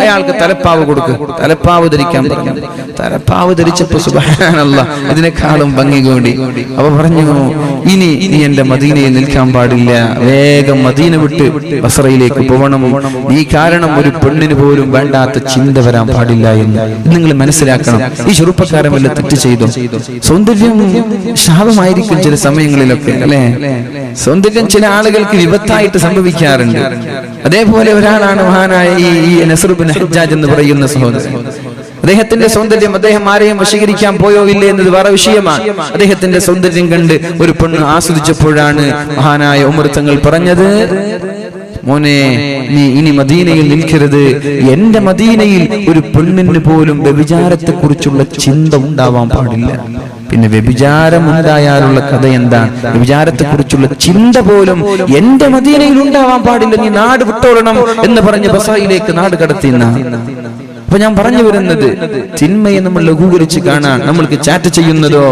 അയാൾക്ക് തലപ്പാവ് കൊടുക്കും, തലപ്പാവ് ധരിക്കാൻ പറഞ്ഞു. തലപ്പാവ് ധരിച്ചപ്പോ സുബ്ഹാനല്ലാഹ് ഇതിനേക്കാളും ഭംഗി കൂടി. അപ്പൊ പറഞ്ഞു, ഇനി എന്റെ മദീനയിൽ നിൽക്കാൻ പാടില്ല, വേഗം മദീന വിട്ട് ബസ്രയിലേക്ക് പോകണം. ഈ കാരണം ഒരു പെണ്ണിന് പോലും വേണ്ടാത്ത ചിന്ത വരാൻ പാടില്ല എന്ന് നിങ്ങൾ മനസ്സിലാക്കണം. ഈ ചെറുപ്പക്കാരൻ വല്ല തെറ്റ് ചെയ്തു? സൗന്ദര്യം ശാപമായിരിക്കും ചില സമയങ്ങളിലൊക്കെ അല്ലെ? സൗന്ദര്യം ചില ആളുകൾക്ക് വിപത്തായിട്ട് സംഭവിക്കാറുണ്ട്. അതേപോലെ ഒരാളാണ് മഹാനായ ഈ നസ്ർ ഇബ്നു ഹജ്ജാജ് എന്ന് പറയുന്ന സഹോദരൻ. അദ്ദേഹത്തിന്റെ സൗന്ദര്യം, അദ്ദേഹം ആരെയും വശീകരിക്കാൻ പോയോ ഇല്ലേ എന്നത് വേറെ വിഷയമാണ്. അദ്ദേഹത്തിന്റെ സൗന്ദര്യം കണ്ട് ഒരു പെണ്ണ് ആസ്വദിച്ചപ്പോഴാണ് മഹാനായ ഉമർ തങ്ങൾ പറഞ്ഞത്, മോനെ, നീ ഇനി മദീനയിൽ നിൽക്കരുത്. എന്റെ മദീനയിൽ ഒരു പെണ്ണിന് പോലും വ്യഭിചാരത്തെ കുറിച്ചുള്ള ചിന്ത ഉണ്ടാവാൻ പാടില്ല. പിന്നെ വ്യഭിചാരം ഉണ്ടായാലുള്ള കഥ എന്താണ്? വ്യഭിചാരത്തെ കുറിച്ചുള്ള ചിന്ത പോലും എന്റെ മദീനയിൽ ഉണ്ടാവാൻ പാടില്ല, നീ നാട് വിട്ടോളണം എന്ന് പറഞ്ഞ് ബസായിലേക്ക് നാട് കടത്തിയെന്ന. അപ്പൊ ഞാൻ പറഞ്ഞു വരുന്നത്, തിന്മയെ നമ്മൾ ലഘൂകരിച്ച് കാണാൻ, നമ്മൾക്ക് ചാറ്റ് ചെയ്യുന്നതോ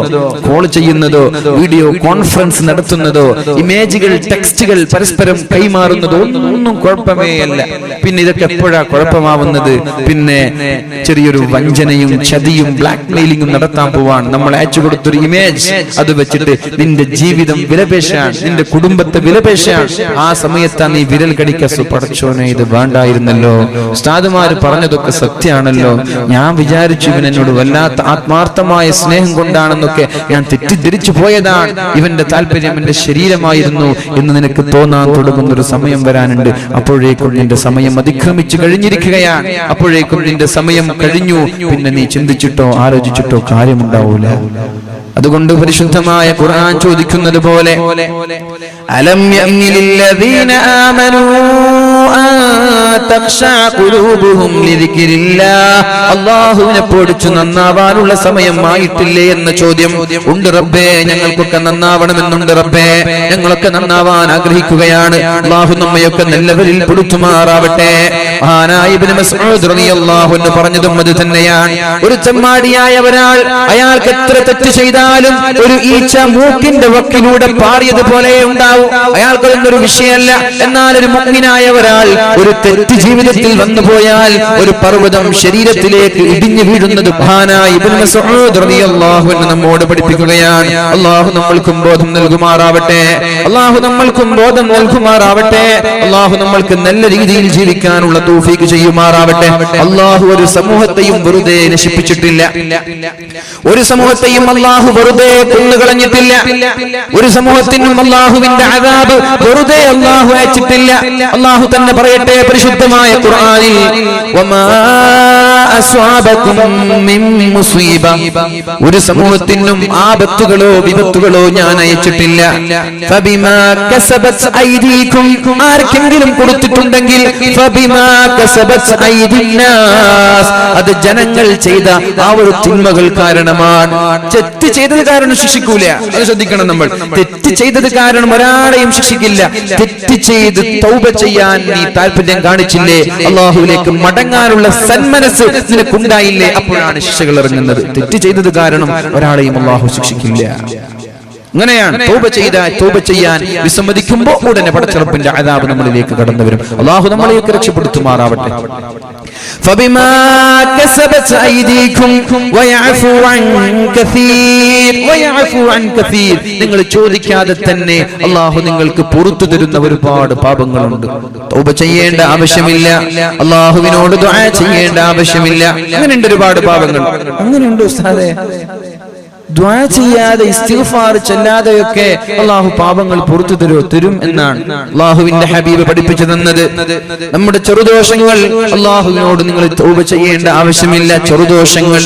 കോൾ ചെയ്യുന്നതോ വീഡിയോ കോൺഫറൻസ് നടത്തുന്നതോ ഇമേജുകൾ ടെക്സ്റ്റുകൾ പരസ്പരം കൈമാറുന്നതോ ഒന്നും കുഴപ്പമേ അല്ല. പിന്നെ ഇതൊക്കെ എപ്പോഴാ കുഴപ്പമാവുന്നത്? പിന്നെ ചെറിയൊരു വഞ്ചനയും ചതിയും ബ്ലാക്ക് മെയിലിംഗും നടത്താൻ പോവാൻ നമ്മൾ അയച്ചു കൊടുത്തൊരു ഇമേജ്, അത് വെച്ചിട്ട് നിന്റെ ജീവിതം വിലപേശാൻ, നിന്റെ കുടുംബത്തെ വിലപേശാൻ ആ സമയത്താണ് നീ വിരൽ കടിക്കസ്. പടച്ചോനെ, ഇത് വേണ്ടായിരുന്നല്ലോ. ഉസ്താദുമാര് പറഞ്ഞതൊക്കെ സത്യമാണല്ലോ. ഞാൻ വിചാരിച്ചു ഇവൻ എന്നോട് വല്ലാത്ത ആത്മാർത്ഥമായ സ്നേഹം കൊണ്ടാണെന്നൊക്കെ ഞാൻ തെറ്റിദ്ധരിച്ചു പോയതാണ്. ഇവന്റെ താല്പര്യം എന്റെ ശരീരമായിരുന്നു എന്ന് നിനക്ക് തോന്നാൻ തുടങ്ങുന്ന ഒരു സമയം വരാനുണ്ട്. അപ്പോഴേക്കും നിന്റെ സമയം അതിക്രമിച്ചു കഴിഞ്ഞിരിക്കുകയാണ്. അപ്പോഴേക്കും നിന്റെ സമയം കഴിഞ്ഞു. പിന്നെ നീ ചിന്തിച്ചിട്ടോ ആലോചിച്ചിട്ടോ കാര്യമുണ്ടാവൂല. അതുകൊണ്ട് പരിശുദ്ധമായ ഖുർആൻ ചോദിക്കുന്നത് പോലെ അലം യഅ്നിലില്ലദീന ആമനൂ അൻ തഖ്ശഅ ഖുലൂബുഹും ലിദിക്രില്ലാഹ് അല്ലാഹുവിനെ പേടിച്ചു നന്നാവാനുള്ള സമയമായിട്ടില്ലേ എന്ന ചോദ്യം ഉണ്ട് റബ്ബേ. ഞങ്ങൾക്കൊക്കെ നന്നാവണമെന്നുണ്ട് റബ്ബേ. ഞങ്ങളൊക്കെ നന്നാവാൻ ആഗ്രഹിക്കുകയാണ്. അല്ലാഹു നമ്മയൊക്കെ നല്ലവരിൽ പെടുത്തുമാറാവട്ടെ. മഹാനായ ഇബ്നു മസ്ഊദ് റളിയല്ലാഹു അൻഹു പറഞ്ഞതും അത് തന്നെയാണ്. ഒരു ചെമ്മാടിയായ ഒരാൾ അയാൾക്ക് എത്ര തെറ്റ് ചെയ്താലും ഒരു ഈച്ച മൂക്കിന്റെ വക്കിലൂടെ പാറിയതുപോലെ ഉണ്ടാവും. അയാൾക്കൊരു വിഷയമല്ല. എന്നാൽ ഒരു മുഅ്മിനായ ഒരാൾ ഒരു തെറ്റ് ജീവിതത്തിൽ വന്നുപോയാൽ ഒരു പർവ്വതം ശരീരത്തിലേക്ക് ഇടിഞ്ഞു വീഴുന്നത് മഹാനായ ഇബ്നു മസ്ഊദ് റളിയല്ലാഹു അൻഹു നമ്മോട് പഠിപ്പിക്കുകയാണ്. അല്ലാഹു നമ്മൾക്കും ബോധം നൽകുമാറാവട്ടെ. അല്ലാഹു നമ്മൾക്കും ബോധം നൽകുമാറാവട്ടെ. അല്ലാഹു നമ്മൾക്ക് നല്ല രീതിയിൽ ജീവിക്കാനുള്ള തൗഫീഖ് ചെയ്യുമാറാവട്ടെ. അല്ലാഹു ഒരു സമൂഹത്തെയും വെറുതെ നശിപ്പിച്ചിട്ടില്ല. ഒരു സമൂഹത്തെയും അല്ലാഹു വെറുതെ കൊന്നുകളഞ്ഞിട്ടില്ല. ഒരു സമൂഹത്തിനും അല്ലാഹുവിന്റെ അദാബ് വെറുതെ അല്ലാഹു അയച്ചിട്ടില്ല. അല്ലാഹു തന്നെ പറയട്ടെ പരിശുദ്ധമായ ഖുർആനിൽ വമാ അസ്വാബകും മിൻ മുസീബ ഒരു സമൂഹത്തിനും ആപത്തുകളോ വിപത്തുകളോ ഞാൻ അയച്ചിട്ടില്ല. ഫബിമാ കസബത് ഐദീകും ആർക്കെങ്കിലും കൊടുത്തിട്ടുണ്ടെങ്കിൽ ഫബിമാ കസബത് ഐദിന്നാസ് അത് ജനങ്ങൾ ചെയ്ത ആ ഒരു തിന്മകൾ കാരണമാണ്. തെറ്റ് ചെയ്തത് കാരണം ശിക്ഷിക്കൂല. അത് ശ്രദ്ധിക്കണം നമ്മൾ. തെറ്റ് ചെയ്തത് കാരണം ഒരാളെയും ശിക്ഷിക്കില്ല. തെറ്റ് ചെയ്ത് തൗബ ചെയ്യാൻ നീ താല്പര്യം കാണിച്ചില്ലേ, അല്ലാഹുവിലേക്ക് മടങ്ങാനുള്ള സന്മനസ് നിനക്കുണ്ടായില്ലേ, അപ്പോഴാണ് ശിക്ഷകൾ ഇറങ്ങുന്നത്. തെറ്റ് ചെയ്തത് കാരണം ഒരാളെയും അല്ലാഹു ശിക്ഷിക്കില്ല. അങ്ങനെയാണ്. തൗബ ചെയ്യാൻ വിസമ്മതിക്കുമ്പോൾ ഉടനെ പടച്ചറപ്പിന്റെ അദാബ് നമ്മളിലേക്ക് കടന്നു വരും. അല്ലാഹു നമ്മളെയൊക്കെ രക്ഷപ്പെടുത്തുമാറാവട്ടെ. ഫബിമാ കസബത് ഐദീകും വയഅഫു അൻ കസീർ നിങ്ങൾ ചോദിക്കാതെ തന്നെ അല്ലാഹു നിങ്ങൾക്ക് പുറത്തു തരുന്ന ഒരുപാട് പാപങ്ങളുണ്ട്. തൗബ ചെയ്യേണ്ട ആവശ്യമില്ല. അല്ലാഹുവിനോട് ദുആ ചെയ്യേണ്ട ആവശ്യമില്ല. അങ്ങനെയുണ്ട് ഒരുപാട് പാപങ്ങൾ. അങ്ങനെയുണ്ട് ഉസ്താദേ. ദുആ ചെയ്യാതെ ഇസ്തിഗ്ഫാർ ചൊല്ലാതെയൊക്കെ അല്ലാഹു പാപങ്ങൾ പുറത്തു തരും എന്നാണ് അല്ലാഹുവിന്റെ ഹബീബ് പഠിപ്പിച്ചു തന്നത്. നമ്മുടെ ചെറുദോഷങ്ങൾ അല്ലാഹുവിനോട് നിങ്ങൾ തൗബ ചെയ്യേണ്ട ആവശ്യമില്ല. ചെറുദോഷങ്ങൾ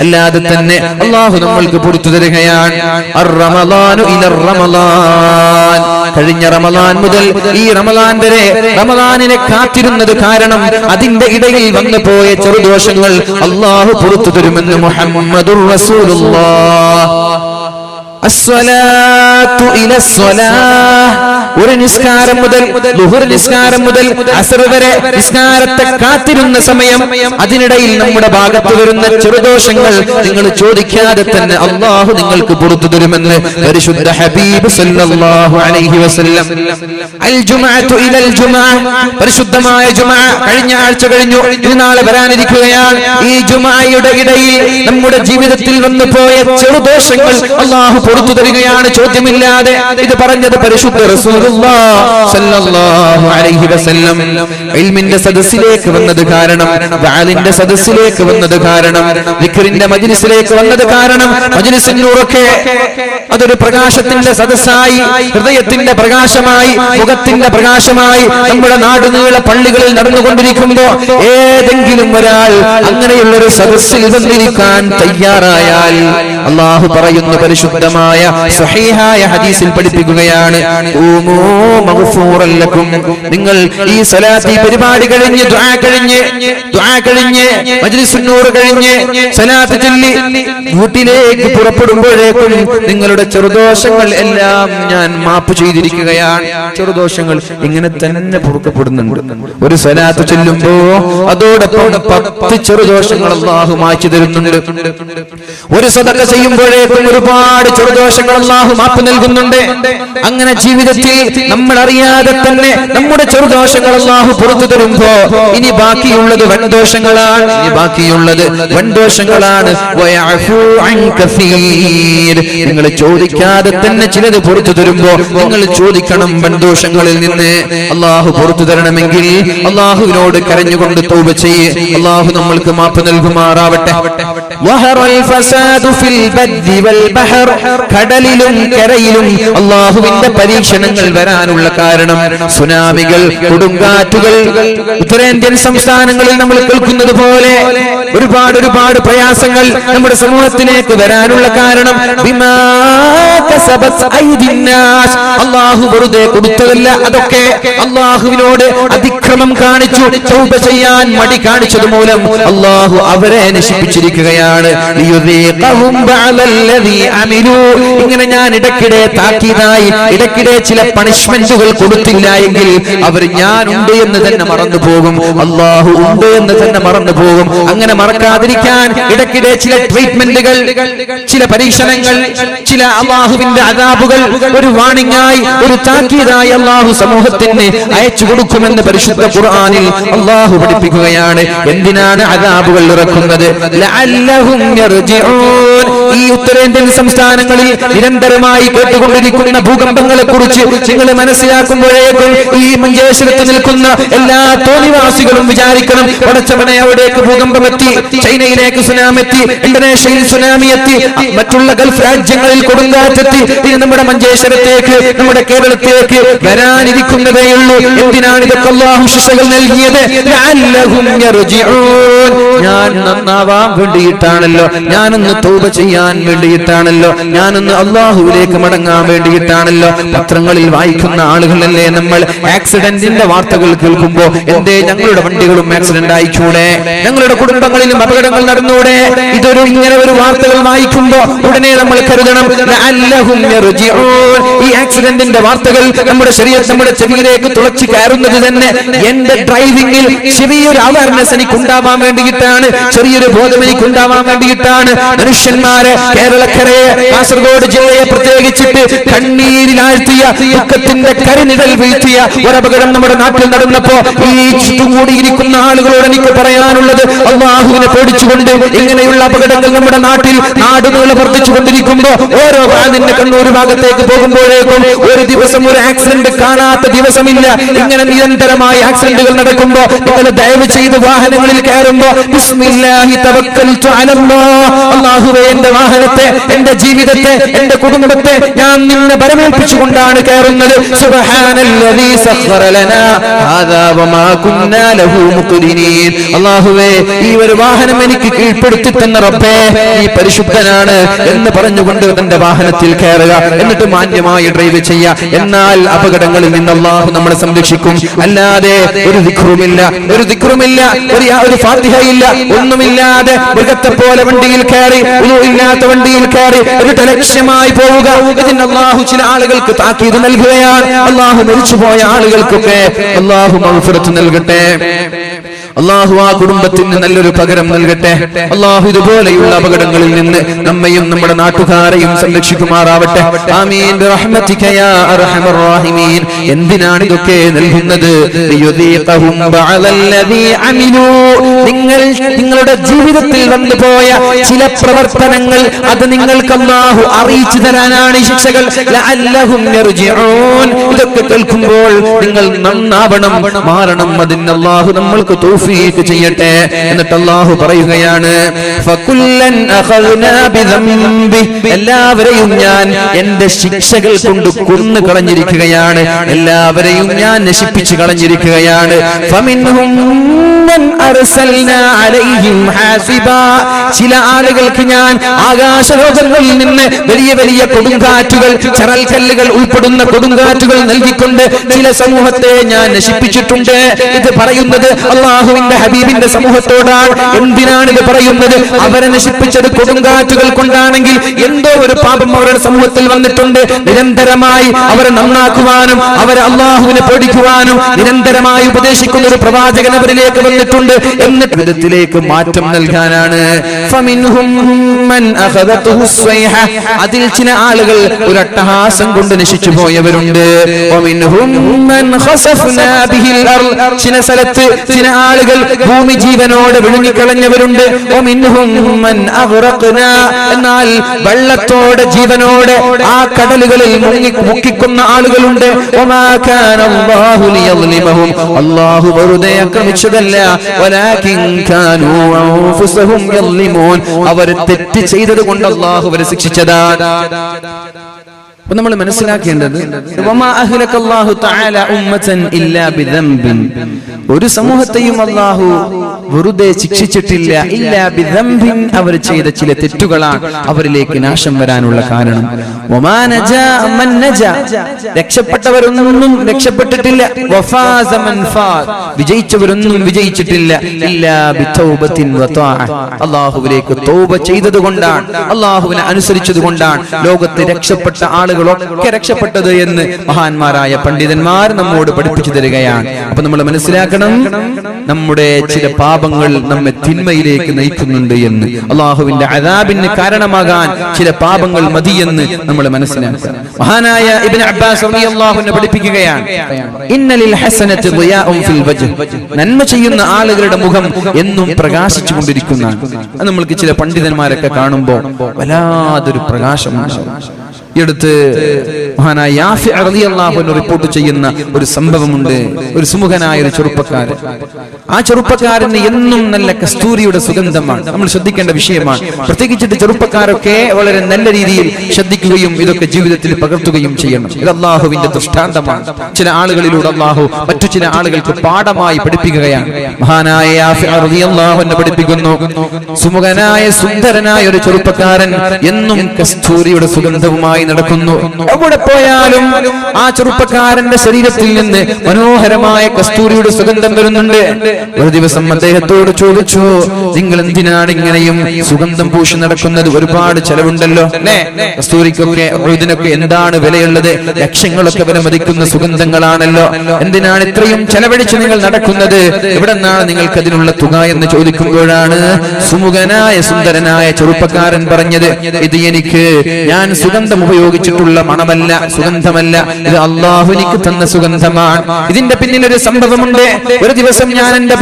അല്ലാതെ തന്നെ അല്ലാഹു നമ്മൾക്ക് പുറത്തു തരികയാണ്. അർ-റമളാനു ഇലർ റമളാൻ കഴിഞ്ഞ റമളാൻ മുതൽ ഈ റമളാൻ വരെ റമളാനിനെ കാത്തിരുന്നത് കാരണം അതിന്റെ ഇടയിൽ വന്നു പോയ ചെറുദോഷങ്ങൾ അല്ലാഹു പുറത്തു തരുമെന്ന് മുഹമ്മദുർ റസൂലുള്ളാഹ്. ഒരു നിസ്കാരം മുതൽ ളുഹർ നിസ്കാരം മുതൽ അസ്ർ വരെ നിസ്കാരത്തെ കാത്തിരുന്ന സമയം അതിനിടയിൽ നമ്മുടെ ഭാഗത്ത് വരുന്ന ചെറുദോഷങ്ങൾ നിങ്ങൾ ചോദിക്കാതെ തന്നെ അല്ലാഹു നിങ്ങൾക്ക് പുറത്തു തരുമെന്ന് പരിശുദ്ധ ഹബീബ് സല്ലല്ലാഹു അലൈഹി വസല്ലം. അൽ ജുമുഅത്തു ഇലൽ ജുമുഅ പരിശുദ്ധമായ ജുമുഅ കഴിഞ്ഞ ആഴ്ച കഴിഞ്ഞു. ഇനി നാളെ വരാനിരിക്കുകയാണ്. ഈ ജുമുഅയുടെ ഇടയിൽ നമ്മുടെ ജീവിതത്തിൽ വന്നു പോയ ചെറുദോഷങ്ങൾ അല്ലാഹു പുറത്തു തരികയാണ് ചോദ്യമില്ലാതെ. ഇത് പറഞ്ഞത് പരിശുദ്ധ റസൂലുള്ളാഹി സ്വല്ലല്ലാഹു അലൈഹി വസല്ലം. ഇൽമിന്റെ സദസ്സിലേക്ക് വന്നത് കാരണം, ദഅലിന്റെ സദസ്സിലേക്ക് വന്നത് കാരണം, ദിക്റിന്റെ മജ്ലിസിലേക്ക് വന്നത് കാരണം, മജ്ലിസിനൂറൊക്കെ അതൊരു പ്രകാശത്തിന്റെ സദസ്സായി, ഹൃദയത്തിന്റെ പ്രകാശമായി, മുഖത്തിന്റെ പ്രകാശമായി നമ്മുടെ നാടുനീള പള്ളികളിൽ നടന്നുകൊണ്ടിരിക്കുമ്പോൾ ഏതെങ്കിലും ഒരാൾ അങ്ങനെയുള്ള ഒരു സദസ്സിൽ വന്നിരിക്കാൻ തയ്യാറായാൽ അല്ലാഹു പറയുന്നു പരിശുദ്ധമായ സ്വഹീഹായ ഹദീസിൽ പഠിപ്പിക്കുകയാണ്, നിങ്ങൾ ഈ സലാത്ത് ഈ പരിപാടി കഴിഞ്ഞ് ദുആ കഴിഞ്ഞ് മജ്ലിസുൻ നൂർ കഴിഞ്ഞ് സലാത്ത് ചൊല്ലി വീട്ടിലേക്ക് പുറപ്പെടുമ്പോഴേക്കും നിങ്ങളുടെ ചെറുദോഷങ്ങൾ എല്ലാം ഞാൻ മാപ്പ് ചെയ്തിരിക്കുകയാണ്. ചെറുദോഷങ്ങൾ ഇങ്ങനെ തന്നെ പൊറുക്കപ്പെടുന്നുണ്ട്. ഒരു സലാത്ത് ചൊല്ലുമ്പോ അതോടൊപ്പം 10 ചെറുദോഷങ്ങൾ അല്ലാഹു മായ്ച്ചു തരുന്നുണ്ട്. ഒരു സദഖ ചെയ്യുമ്പോഴേക്കും ഒരുപാട് ചെറുദോഷങ്ങൾ അല്ലാഹു മാപ്പ് നൽകുന്നുണ്ട്. അങ്ങനെ ജീവിതത്തിൽ നമ്മൾ അറിയാതെ തന്നെ നമ്മുടെ ചെറുദോഷങ്ങൾ അല്ലാഹു പുറത്തു തരുമ്പോ ഇനി ബാക്കിയുള്ളത് വൻദോഷങ്ങളാണ്. വയഅഫു അൻ കസീർ നിങ്ങൾ ചോദിക്കാതെ തന്നെ ചിലത് പുറത്തു തരുമ്പോ നിങ്ങൾ ചോദിക്കണം വൻദോഷങ്ങളിൽ നിന്ന്. അല്ലാഹു പുറത്തു തരണമെങ്കിൽ അല്ലാഹുവിനോട് കരഞ്ഞുകൊണ്ട് തൗബ ചെയ്യ്. അല്ലാഹു നമ്മൾക്ക് മാപ്പ് നൽകുമാറാവട്ടെ. വഹറൽ ഫസാദു ഫിൽ ബദ്ദി വൽ ബഹർ കടലിലും കരയിലും അള്ളാഹുവിന്റെ പരീക്ഷണങ്ങൾ വരാനുള്ള കാരണം സുനാമികൾ, കൊടുങ്കാറ്റുകൾ, ഉത്തരേന്ത്യൻ സംസ്ഥാനങ്ങളിൽ നമ്മൾ കേൾക്കുന്നത് പോലെ ഒരുപാട് പ്രയാസങ്ങൾ നമ്മുടെ സമൂഹത്തിലേക്ക് വരാനുള്ള കാരണം അള്ളാഹു വെറുതെ കൊടുത്തതല്ല. അതൊക്കെ അള്ളാഹുവിനോട് അതിക്രമം കാണിച്ചു, തൗബ ചെയ്യാൻ മടി കാണിച്ചത് മൂലം അള്ളാഹു അവരെ നശിപ്പിച്ചിരിക്കുകയാണ്. ഇങ്ങനെ ഞാൻ ഇടയ്ക്കിടെ താക്കീതായി ഇടയ്ക്കിടെ ചില പണിഷ്മെന്റുകൾ കൊടുത്തില്ല എങ്കിൽ അവർ ഞാൻ ഉണ്ട് എന്ന് തന്നെ മറന്നു പോകും, അള്ളാഹു ഉണ്ട് എന്ന് തന്നെ മറന്നു പോകും. അങ്ങനെ മറക്കാതിരിക്കാൻ ഇടയ്ക്കിടെ ചില ട്രീറ്റ്മെന്റുകൾ, ചില പരീക്ഷണങ്ങൾ, ചില അള്ളാഹുവിന്റെ അദാബുകൾ ഒരു വാണിംഗായി, ഒരു താക്കീതായി അള്ളാഹു സമൂഹത്തിന് അയച്ചു കൊടുക്കുമെന്ന് പരിശുദ്ധ ഖുർആനിൽ അള്ളാഹു പഠിപ്പിക്കുകയാണ്. എന്തിനാണ് അദാബുകൾ ഇറക്കുന്നത്? ലഅല്ലഹും യർജിഊൻ. ഈ ഉത്തരേന്ത്യൻ സംസ്ഥാനങ്ങളിൽ നിരന്തരമായി കേട്ടുകൊണ്ടിരിക്കുന്ന ഭൂകമ്പങ്ങളെ കുറിച്ച് നിങ്ങൾ മനസ്സിലാക്കുമ്പോഴേക്കും ഈ മഞ്ചേശ്വരത്ത് നിൽക്കുന്ന എല്ലാ തോന്നിവാസികളും വിചാരിക്കണം, പടച്ചവനെ അവിടേക്ക് ഭൂകമ്പം എത്തി, ചൈനയിലേക്ക് സുനാമി എത്തി, ഇന്തോനേഷ്യയിൽ സുനാമി എത്തി, മറ്റുള്ള ഗൾഫ് രാജ്യങ്ങളിൽ കൊടുങ്കാറ്റെത്തി, ഇനി നമ്മുടെ മഞ്ചേശ്വരത്തേക്ക്, നമ്മുടെ കേരളത്തിലേക്ക് വരാനിരിക്കുന്നതേയുള്ളൂ. എന്തിനാണ് ഇതൊക്കെ അല്ലാഹു ശിക്ഷകൾ നൽകിയത്? ലഅല്ലഹും യർജിഊൻ. ഞാൻ നന്നാവാൻ വേണ്ടിയിട്ടാണല്ലോ, ഞാനൊന്ന് തൗബ ചെയ്യാൻ വേണ്ടിയിട്ടാണല്ലോ, ഞാനൊന്ന് അള്ളാഹുവിലേക്ക് മടങ്ങാൻ വേണ്ടിയിട്ടാണല്ലോ. പത്രങ്ങളിൽ വായിക്കുന്ന ആളുകളല്ലേ നമ്മൾ. ആക്സിഡന്റിന്റെ വാർത്തകൾ കേൾക്കുമ്പോ എന്തേ ഞങ്ങളുടെ വണ്ടികളും ആക്സിഡന്റ് ആയിക്കൂടെ, ഞങ്ങളുടെ കുടുംബങ്ങളിലും അപകടങ്ങൾ നടന്നൂടെ? ഇതൊരു ഇങ്ങനെ ഒരു വാർത്തകൾ വായിക്കുമ്പോ ഉടനെ നമ്മൾ കരുതണം ലഅല്ലഹും യർജിഊൻ. ഈ ആക്സിഡന്റിന്റെ വാർത്തകൾ നമ്മുടെ ശരീരത്തിൽ, നമ്മുടെ ചെവിയിലേക്ക് തുളച്ചു കയറുന്നത് തന്നെ എന്റെ ഡ്രൈവിംഗിൽ ചെറിയൊരു അവയർനെസ് എനിക്ക് ഉണ്ടാവാൻ വേണ്ടിയിട്ടാണ്, ചെറിയൊരു ബോധം എനിക്ക് ഉണ്ടാവാൻ വേണ്ടിയിട്ടാണ്. മനുഷ്യന്മാരെ, കേരളക്കരയെ, കാസർഗോഡ് ജില്ലയെ പ്രത്യേകിച്ചിട്ട് കണ്ണീരിലാഴ്ത്തിയ, ദുഃഖത്തിന്റെ കരിനിഴൽ വീഴ്ത്തിയ ഒരപകടം നമ്മുടെ നാട്ടിൽ നടന്നപ്പോ ഈ ചുറ്റുകൂടിയിരിക്കുന്ന ആളുകളോട് എനിക്ക് പറയാനുള്ളത്, അള്ളാഹുവിനെ പേടിച്ചുകൊണ്ട് ഇങ്ങനെയുള്ള അപകടങ്ങൾ നമ്മുടെ നാട്ടിൽ നാടുകൾ വർദ്ധിച്ചുകൊണ്ടിരിക്കുമ്പോ ഓരോ വാതിന്റെ കണ്ണൂർ ഭാഗത്തേക്ക് പോകുമ്പോഴേക്കും ഒരു ദിവസം ഒരു ആക്സിഡന്റ് കാണാത്ത ദിവസമില്ല. ഇങ്ങനെ നിരന്തരമായി ആക്സിഡന്റുകൾ നടക്കുമ്പോ നിങ്ങൾ ദയവ് ചെയ്ത് വാഹനങ്ങളിൽ കയറുമ്പോ ബിസ്മില്ലാഹി തവക്കൽതു അലല്ലാഹ്, അല്ലാഹുവേ എന്റെ വാഹനത്തെ, എന്റെ ജീവിതത്തെ, എന്റെ കുടുംബത്തെ ഞാൻ നിന്നെ ബരമേൽപ്പിച്ചുകൊണ്ടാണ് കയറുന്നത്. സുബ്ഹാനല്ലദീ സഖറ ലനാ ഹാദാ വമാ കുന്നാ ലഹു മുഖ്രിനീൻ. അല്ലാഹുവേ ഈ ഒരു വാഹനം എനിക്ക് കീഴ്പ്പെടുത്തി തന്ന റബ്ബേ നീ പരിശുദ്ധനാണ് എന്ന് പറഞ്ഞുകൊണ്ട് തന്റെ വാഹനത്തിൽ കയറുക, എന്നിട്ട് മാന്യമായി ഡ്രൈവ് ചെയ്യുക. എന്നാൽ അപകടങ്ങളിൽ നിന്ന് അല്ലാഹു നമ്മളെ സംരക്ഷിക്കും. അല്ലാതെ ഒരു ദിക്റുമില്ല, ഒരു ഫാത്തിഹയില്ല, ഒന്നുമില്ലാതെ മൃഗത്തെ പോലെ വണ്ടിയിൽ കയറി, ഇല്ലാത്ത വണ്ടിയിൽ കയറി ഒരു ലക്ഷ്യമായി പോവുക. ഇതിന് അല്ലാഹു ചില ആളുകൾക്ക് താക്കീത് നൽകുകയാണ്. അല്ലാഹു മരിച്ചുപോയ ആളുകൾക്കൊക്കെ അല്ലാഹു മഗ്ഫിറത്ത് നൽകട്ടെ. അല്ലാഹു ആ കുടുംബത്തിന് നല്ലൊരു പകരം നൽകട്ടെ. അല്ലാഹു ഇതുപോലെയുള്ള അപകടങ്ങളിൽ നിന്ന് നമ്മയും നമ്മുടെ നാട്ടുകാരെയും സംരക്ഷിക്കുമാറാവട്ടെ. ആമീൻ ബിറഹ്മതിക യാ അർഹമർ റഹീമീൻ. എന്തിനാണ് ഇതൊക്കെ നൽകുന്നത്? ലിയുദീഖഹും ബഅദല്ലദീ അമിലൂ. നിങ്ങളുടെ ജീവിതത്തിൽ വന്നുപോയ ചില പ്രവർത്തനങ്ങൾ അത് നിങ്ങൾക്ക് അല്ലാഹു അറിയിച്ചു തരാനാണ് ഈ ശിക്ഷകൾ. ലഅല്ലഹും യർജിഊൻ. ഇതൊക്കെ കേൾക്കുമ്പോൾ നിങ്ങൾ നന്നാവണം, മാറണം. അതിന് അല്ലാഹു നമ്മൾക്ക് തൗഫീഖ് ചെയ്യട്ടെ. എന്നിട്ട് അല്ലാഹു പറയുകയാണ്, ഫകുല്ലൻ അഖദ്നാ ബിദംബി. എല്ലാവരെയും ഞാൻ എന്റെ ശിക്ഷകൾ കൊണ്ട് കൊന്നു കളഞ്ഞിരിക്കുകയാണ്, എല്ലാവരെയും ഞാൻ നശിപ്പിച്ചു കളഞ്ഞിരിക്കുകയാണ്. ഫമിൻഹും മൻ അർസൽനാ അലൈഹിം ഹാസിബാ. ചില ആളുകൾക്ക് ഞാൻ ആകാശലോകങ്ങളിൽ നിന്ന് വലിയ വലിയ കൊടുങ്കാറ്റുകൾ, ചരൽക്കല്ലുകൾ ഉൾപ്പെടുന്ന കൊടുങ്കാറ്റുകൾ നൽകിക്കൊണ്ട് ചില സമൂഹത്തെ ഞാൻ നശിപ്പിച്ചിട്ടുണ്ട്. ഇത് പറയുന്നത് അല്ലാഹുവിന്റെ ഹബീബിന്റെ സമൂഹത്തോടാണ്. എന്തിനാണ് ഇത് പറയുന്നത്? അവരെ നശിപ്പിച്ചത് കൊടുങ്കാറ്റുകൾ കൊണ്ടാണെങ്കിൽ എന്തോ ഒരു പാപം അവരുടെ സമൂഹത്തിൽ വന്നിട്ടുണ്ട്. നിരന്തരമായി അവരെ നന്നാക്കുവാനും അവരെ അല്ലാഹുവിനെ പേടിക്കുവാനും നിരന്തരമായി ഉപദേശിക്കുന്ന ഒരു പ്രവാചകൻ അവരിലേക്ക് വന്നിട്ടുണ്ട്. എന്നിട്ട് വിധത്തിലേക്ക് മാറ്റം നൽകാനാണ്. ഫമിൻഹും മൻ അഖദതുഹു സ്വൈഹ. അതിൽ ചില ആളുകൾ ഒരു അട്ടഹാസം കൊണ്ട് നശിച്ചു പോയവരുണ്ട്. വമിൻഹും മൻ ഖസഫ്നാ ബിഹിൽ അർള്. ചില സ്ഥലത്ത് ചില ആളുകൾ ഭൂമി ജീവനോടെ വിഴുങ്ങിക്കളഞ്ഞവരുണ്ട്. വമിൻഹും മൻ അഗ്റഖ്നാ. എന്നാൽ വെള്ളത്തോടെ ജീവനോടെ ആ കടലുകളിൽ മുക്കിക്കുന്ന ആളുകളുണ്ട്. വമാ കാന അല്ലാഹു ലിയദ്ലിമഹും. അല്ലാഹു വെറുതെ ആക്രമിച്ചതല്ല, വലാകിൻ വലാകിൻ കാനൂ അൻഫുസഹും യളിമൂൻ. അവർ തെറ്റ് ചെയ്തതുകൊണ്ട് അല്ലാഹു അവരെ ശിക്ഷിച്ചതാണ്. അപ്പോൾ നമ്മൾ മനസ്സിലാക്കേണ്ടത് വമാ അഹ്ലകല്ലാഹു തആല ഉമ്മതൻ ഇല്ലാ ബിദംബിൻ. ഒരു സമൂഹത്തെയും അല്ലാഹു വെറുതെ ശിക്ഷിച്ചിട്ടില്ല. ഇല്ലാ ബിദംബിൻ, അവർ ചെയ്ത ചില തെറ്റുകളാണ് അവരിലേക്ക് നാശം വരാനുള്ള കാരണം. വമാ നജാ മൻ നജാ, രക്ഷപ്പെട്ടവരൊന്നും രക്ഷപ്പെട്ടിട്ടില്ല. വഫാസ മൻ ഫാസ്, വിജയിച്ചവരൊന്നും വിജയിച്ചിട്ടില്ല. ഇല്ലാ ബിതൗബത്തിൻ വതാഅ, അല്ലാഹുവിലേക്ക് തൗബ ചെയ്തതുകൊണ്ടാണ്, അല്ലാഹുവിനെ അനുസരിച്ചതുകൊണ്ടാണ് ലോകത്തെ രക്ഷപ്പെട്ട ആളുകളൊക്കെ രക്ഷപ്പെട്ടത് എന്ന് മഹാന്മാരായ പണ്ഡിതന്മാർ നമ്മോട് പഠിപ്പിച്ചു തരികയാണ്. അപ്പൊ നമ്മൾ മനസ്സിലാക്കണം, നമ്മുടെ ചില പാപങ്ങൾ നമ്മെ തിന്മയിലേക്ക് നയിക്കുന്നുണ്ട് എന്ന്. അള്ളാഹുവിന്റെ അദാബിന് കാരണമാകാൻ ചില പാപങ്ങൾ മതിയെന്ന് നമ്മൾ മനസ്സിലാക്കണം. മഹാനായ ഇബ്നു അബ്ബാസ് റളിയല്ലാഹു അൻഹു പഠിപ്പിക്കുകയാണ്, ഇന്നലിൽ ഹസനത്തി ദിയാഉൻ ഫിൽ വജ്ഹ്, നന്മ ചെയ്യുന്ന ആളുകളുടെ മുഖം എന്നും പ്രകാശിച്ചു കൊണ്ടിരിക്കുന്നതാണ്. അത് നമ്മൾക്ക് ചില പണ്ഡിതന്മാരൊക്കെ കാണുമ്പോൾ വല്ലാതൊരു പ്രകാശമുണ്ടാവും. ഈ അടുത്ത് മഹാനായ യാഫി റളിയല്ലാഹു അൻഹു റിപ്പോർട്ട് ചെയ്യുന്ന ഒരു സംഭവമുണ്ട്. ഒരു സുമുഖനായ ഒരു ചെറുപ്പക്കാരൻ, ആ ചെറുപ്പക്കാരന് എന്നും നല്ല കസ്തൂരിയുടെ സുഗന്ധമാണ്. നമ്മൾ ശ്രദ്ധിക്കേണ്ട വിഷയമാണ്. പ്രത്യേകിച്ചിട്ട് ചെറുപ്പക്കാരൊക്കെ വളരെ നല്ല രീതിയിൽ ശ്രദ്ധിക്കുകയും ഇതൊക്കെ ജീവിതത്തിൽ പകർത്തുകയും ചെയ്യണം. ഇത് അല്ലാഹുവിന്റെ ദൃഷ്ടാന്തമാണ്. ചില ആളുകളിലൂടെ അല്ലാഹു മറ്റു ചില ആളുകൾക്ക് പാഠമായി പഠിപ്പിക്കുകയാണ്. മഹാനായ യാഫി റളിയല്ലാഹു അൻഹു പഠിപ്പിക്കുന്നു, സുമുഖനായ സുന്ദരനായ ഒരു ചെറുപ്പക്കാരൻ എന്നും കസ്തൂരിയുടെ സുഗന്ധവുമായി നടക്കുന്നു. എവിടെ പോയാലും ആ ചെറുപ്പക്കാരന്റെ ശരീരത്തിൽ നിന്ന് മനോഹരമായ കസ്തൂരിയുടെ സുഗന്ധം വരുന്നുണ്ട്. ഒരു ദിവസം അദ്ദേഹത്തോട് ചോദിച്ചു, നിങ്ങൾ എന്തിനാണ് ഇങ്ങനെയും സുഗന്ധം പൂശി നടക്കുന്നത്? ഒരുപാട് ചെലവുണ്ടല്ലോ അല്ലേ? കസ്തൂരിക്കൊക്കെ ഇതിനൊക്കെ എന്താണ് വിലയുള്ളത്? ലക്ഷങ്ങളൊക്കെ വിലമതിക്കുന്ന സുഗന്ധങ്ങളാണല്ലോ. എന്തിനാണ് ഇത്രയും ചെലവഴിച്ച് നിങ്ങൾ നടക്കുന്നത്? എവിടെ നിന്നാണ് നിങ്ങൾക്ക് അതിനുള്ള തുക എന്ന് ചോദിക്കുമ്പോഴാണ് സുമുഖനായ സുന്ദരനായ ചെറുപ്പക്കാരൻ പറഞ്ഞത്, ഇത് എനിക്ക് ഞാൻ സുഗന്ധം ഉപയോഗിച്ചിട്ടുള്ള മണമല്ല, സുഗന്ധമല്ല, ഇത് അല്ലാഹു എനിക്ക് തന്ന സുഗന്ധമാണ്. ഇതിന്റെ പിന്നിൽ ഒരു സംഭവമുണ്ട്. ഒരു ദിവസം ഞാൻ എന്റെ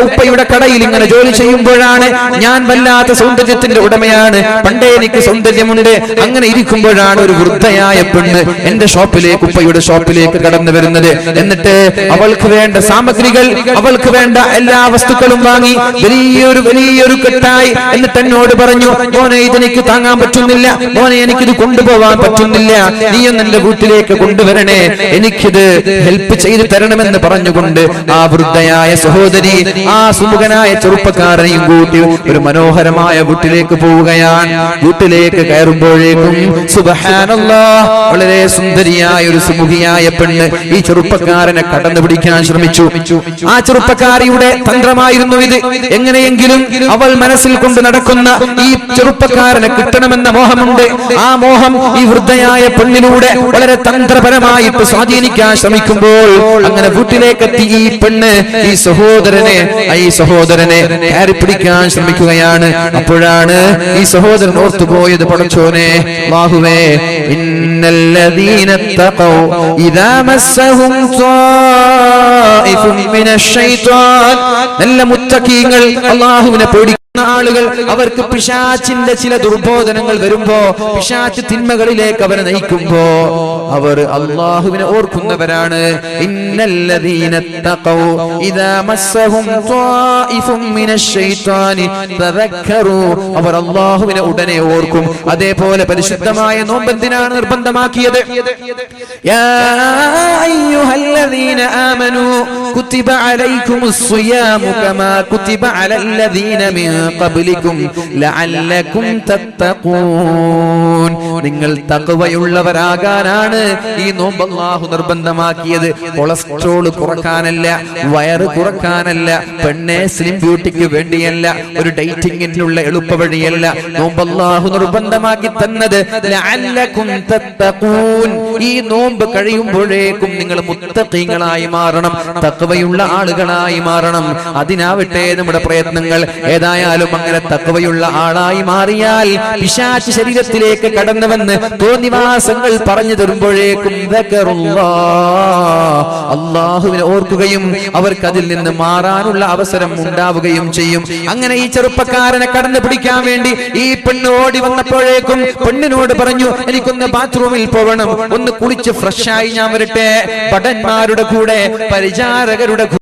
ഉപ്പയുടെ കടയിൽ ഇങ്ങനെ ജോലി ചെയ്യുമ്പോഴാണ്, ഞാൻ വല്ലാത്ത സൗന്ദര്യത്തിന്റെ ഉടമയാണ്, പണ്ടേ എനിക്ക് സൗന്ദര്യമുണ്ട്. അങ്ങനെ ഇരിക്കുമ്പോഴാണ് ഒരു വൃദ്ധയായ പെണ്ണ് എന്റെ ഷോപ്പിലേക്ക്, ഉപ്പയുടെ ഷോപ്പിലേക്ക് കടന്നു വരുന്നത്. എന്നിട്ട് അവൾക്ക് വേണ്ട സാമഗ്രികൾ, അവൾക്ക് വേണ്ട എല്ലാ വസ്തുക്കളും വാങ്ങി വലിയൊരു കെട്ടായി. എന്നിട്ട് എന്നോട് പറഞ്ഞു, മോനെ ഇതെനിക്ക് താങ്ങാൻ പറ്റുന്നില്ല, മോനെ എനിക്കിത് കൊണ്ടുപോവാൻ പറ്റുന്നില്ല, നീയൊന്ന് എന്റെ വീട്ടിലേക്ക് കൊണ്ടുവരണേ, എനിക്കിത് ഹെൽപ്പ് ചെയ്തു തരണമെന്ന് പറഞ്ഞുകൊണ്ട് ആ വൃദ്ധയായ സഹോദരി ആ സുമുഖനായ ചെറുപ്പക്കാരനെയും കൂട്ടി ഒരു മനോഹരമായ വീട്ടിലേക്ക് പോവുകയാണ്. വീട്ടിലേക്ക് കയറുമ്പോഴേക്കും സുബ്ഹാനല്ലാഹ്, വളരെ സുന്ദരിയായ ഒരു സുമുഖിയായ പെണ്ണ് ഈ ചെറുപ്പക്കാരനെ കടന്നു പിടിക്കാൻ ശ്രമിച്ചു. ആ ചെറുപ്പക്കാരിയുടെ തന്ത്രമായിരുന്നു ഇത്. എങ്ങനെയെങ്കിലും അവൾ മനസ്സിൽ കൊണ്ട് നടക്കുന്ന ഈ ചെറുപ്പക്കാരനെ കിട്ടണമെന്ന മോഹമുണ്ട്. ആ മോഹം ഈ വൃദ്ധയായ പെണ്ണിലൂടെ വളരെ തന്ത്രപരമായിട്ട് സ്വാധീനിക്കാൻ ശ്രമിക്കുമ്പോൾ അങ്ങനെ വീട്ടിലേക്കെത്തി ഈ പെണ്ണ് ഈ സഹോദരനെ കയറി പിടിക്കാൻ ശ്രമിക്കുകയാണ്. അപ്പോഴാണ് ഈ സഹോദരൻ ഓർത്തുപോയത്, പടച്ചോനെ അല്ലാഹുവേ, ഇന്നല്ലദീന തഖൗ ഇദാ മസ്സഹും ത്വായിഫുൻ മിനശ് ശൈത്വാൻ, നല്ല മുത്തഖീങ്ങൾ, അല്ലാഹുവിനെ പേടി ആളുകൾ, അവർക്ക് പിശാചിന്റെ ചില ദുർബോധനങ്ങൾ വരുമ്പോ, പിശാച് തിന്മകളിലേക്ക് അവരെ നയിക്കുമ്പോ അവർ അല്ലാഹുവിനെ ഓർക്കുന്നവരാണ്. ഇന്നല്ലദീന തഖൗ ഇദാ മസ്സഹും ത്വായിഫുൻ മിനശ് ശൈത്വാനി തദക്കറു, അവർ അല്ലാഹുവിനെ ഉടനെ ഓർക്കും. അതേപോലെ പരിശുദ്ധമായ നോമ്പ് എന്തിനാണ് നിർബന്ധമാക്കിയത്? യാ അയ്യുഹല്ലദീന ആമനൂ കുതിബ അലൈക്കുമുസ് സിയാമു കമാ കുതിബ അലല്ലദീന മിൻ ഖബ്ലികും ലഅല്ലകും തത്തഖൂൻ, നിങ്ങൾ തഖ്വയുള്ളവരാകാനാണ് ഈ നോമ്പ് അല്ലാഹു നിർബന്ധമാക്കിയത്. കൊളസ്ട്രോൾ കുറക്കാനല്ല, വയറ് കുറക്കാനല്ല, പെണ്ണെ സ്ലിം ബ്യൂട്ടിക്ക് വേണ്ടിയല്ല, ഒരു ഡേറ്റിംഗിനുള്ള എളുപ്പ വഴിയല്ല. നോമ്പ് അല്ലാഹു നിർബന്ധമാക്കി തന്നത് ലഅല്ലകും തത്തഖൂൻ, ഈ നോമ്പ് കഴിയുമ്പോഴേക്കും നിങ്ങൾ മുത്തഖീങ്ങളായി മാറണം, തഖ്വയുള്ള ആളുകളായി മാറണം. അതിനാവട്ടെ നമ്മുടെ പ്രയത്നങ്ങൾ. ഏതായാലും അങ്ങനെ തഖ്വയുള്ള ആളായി മാറിയാൽ പിശാച് ശരീരത്തിലേക്ക് കടന്നുവന്ന് തോന്നിവാസങ്ങൾ പറഞ്ഞു തരുമ്പോഴേക്കും അല്ലാഹുവിനെ ഓർക്കുകയും അവർക്ക് അതിൽ നിന്ന് മാറാനുള്ള അവസരം ഉണ്ടാവുകയും ചെയ്യും. അങ്ങനെ ഈ ചെറുപ്പക്കാരനെ കടന്നു പിടിക്കാൻ വേണ്ടി ഈ പെണ്ണ് ഓടി വന്നപ്പോഴേക്കും പെണ്ണിനോട് പറഞ്ഞു, എനിക്കൊന്ന് ബാത്റൂമിൽ പോകണം, ഒന്ന് കുളിച്ച് ഫ്രഷായി ഞാൻ വരട്ടെ. ഭടന്മാരുടെ കൂടെ, പരിചാരകരുടെ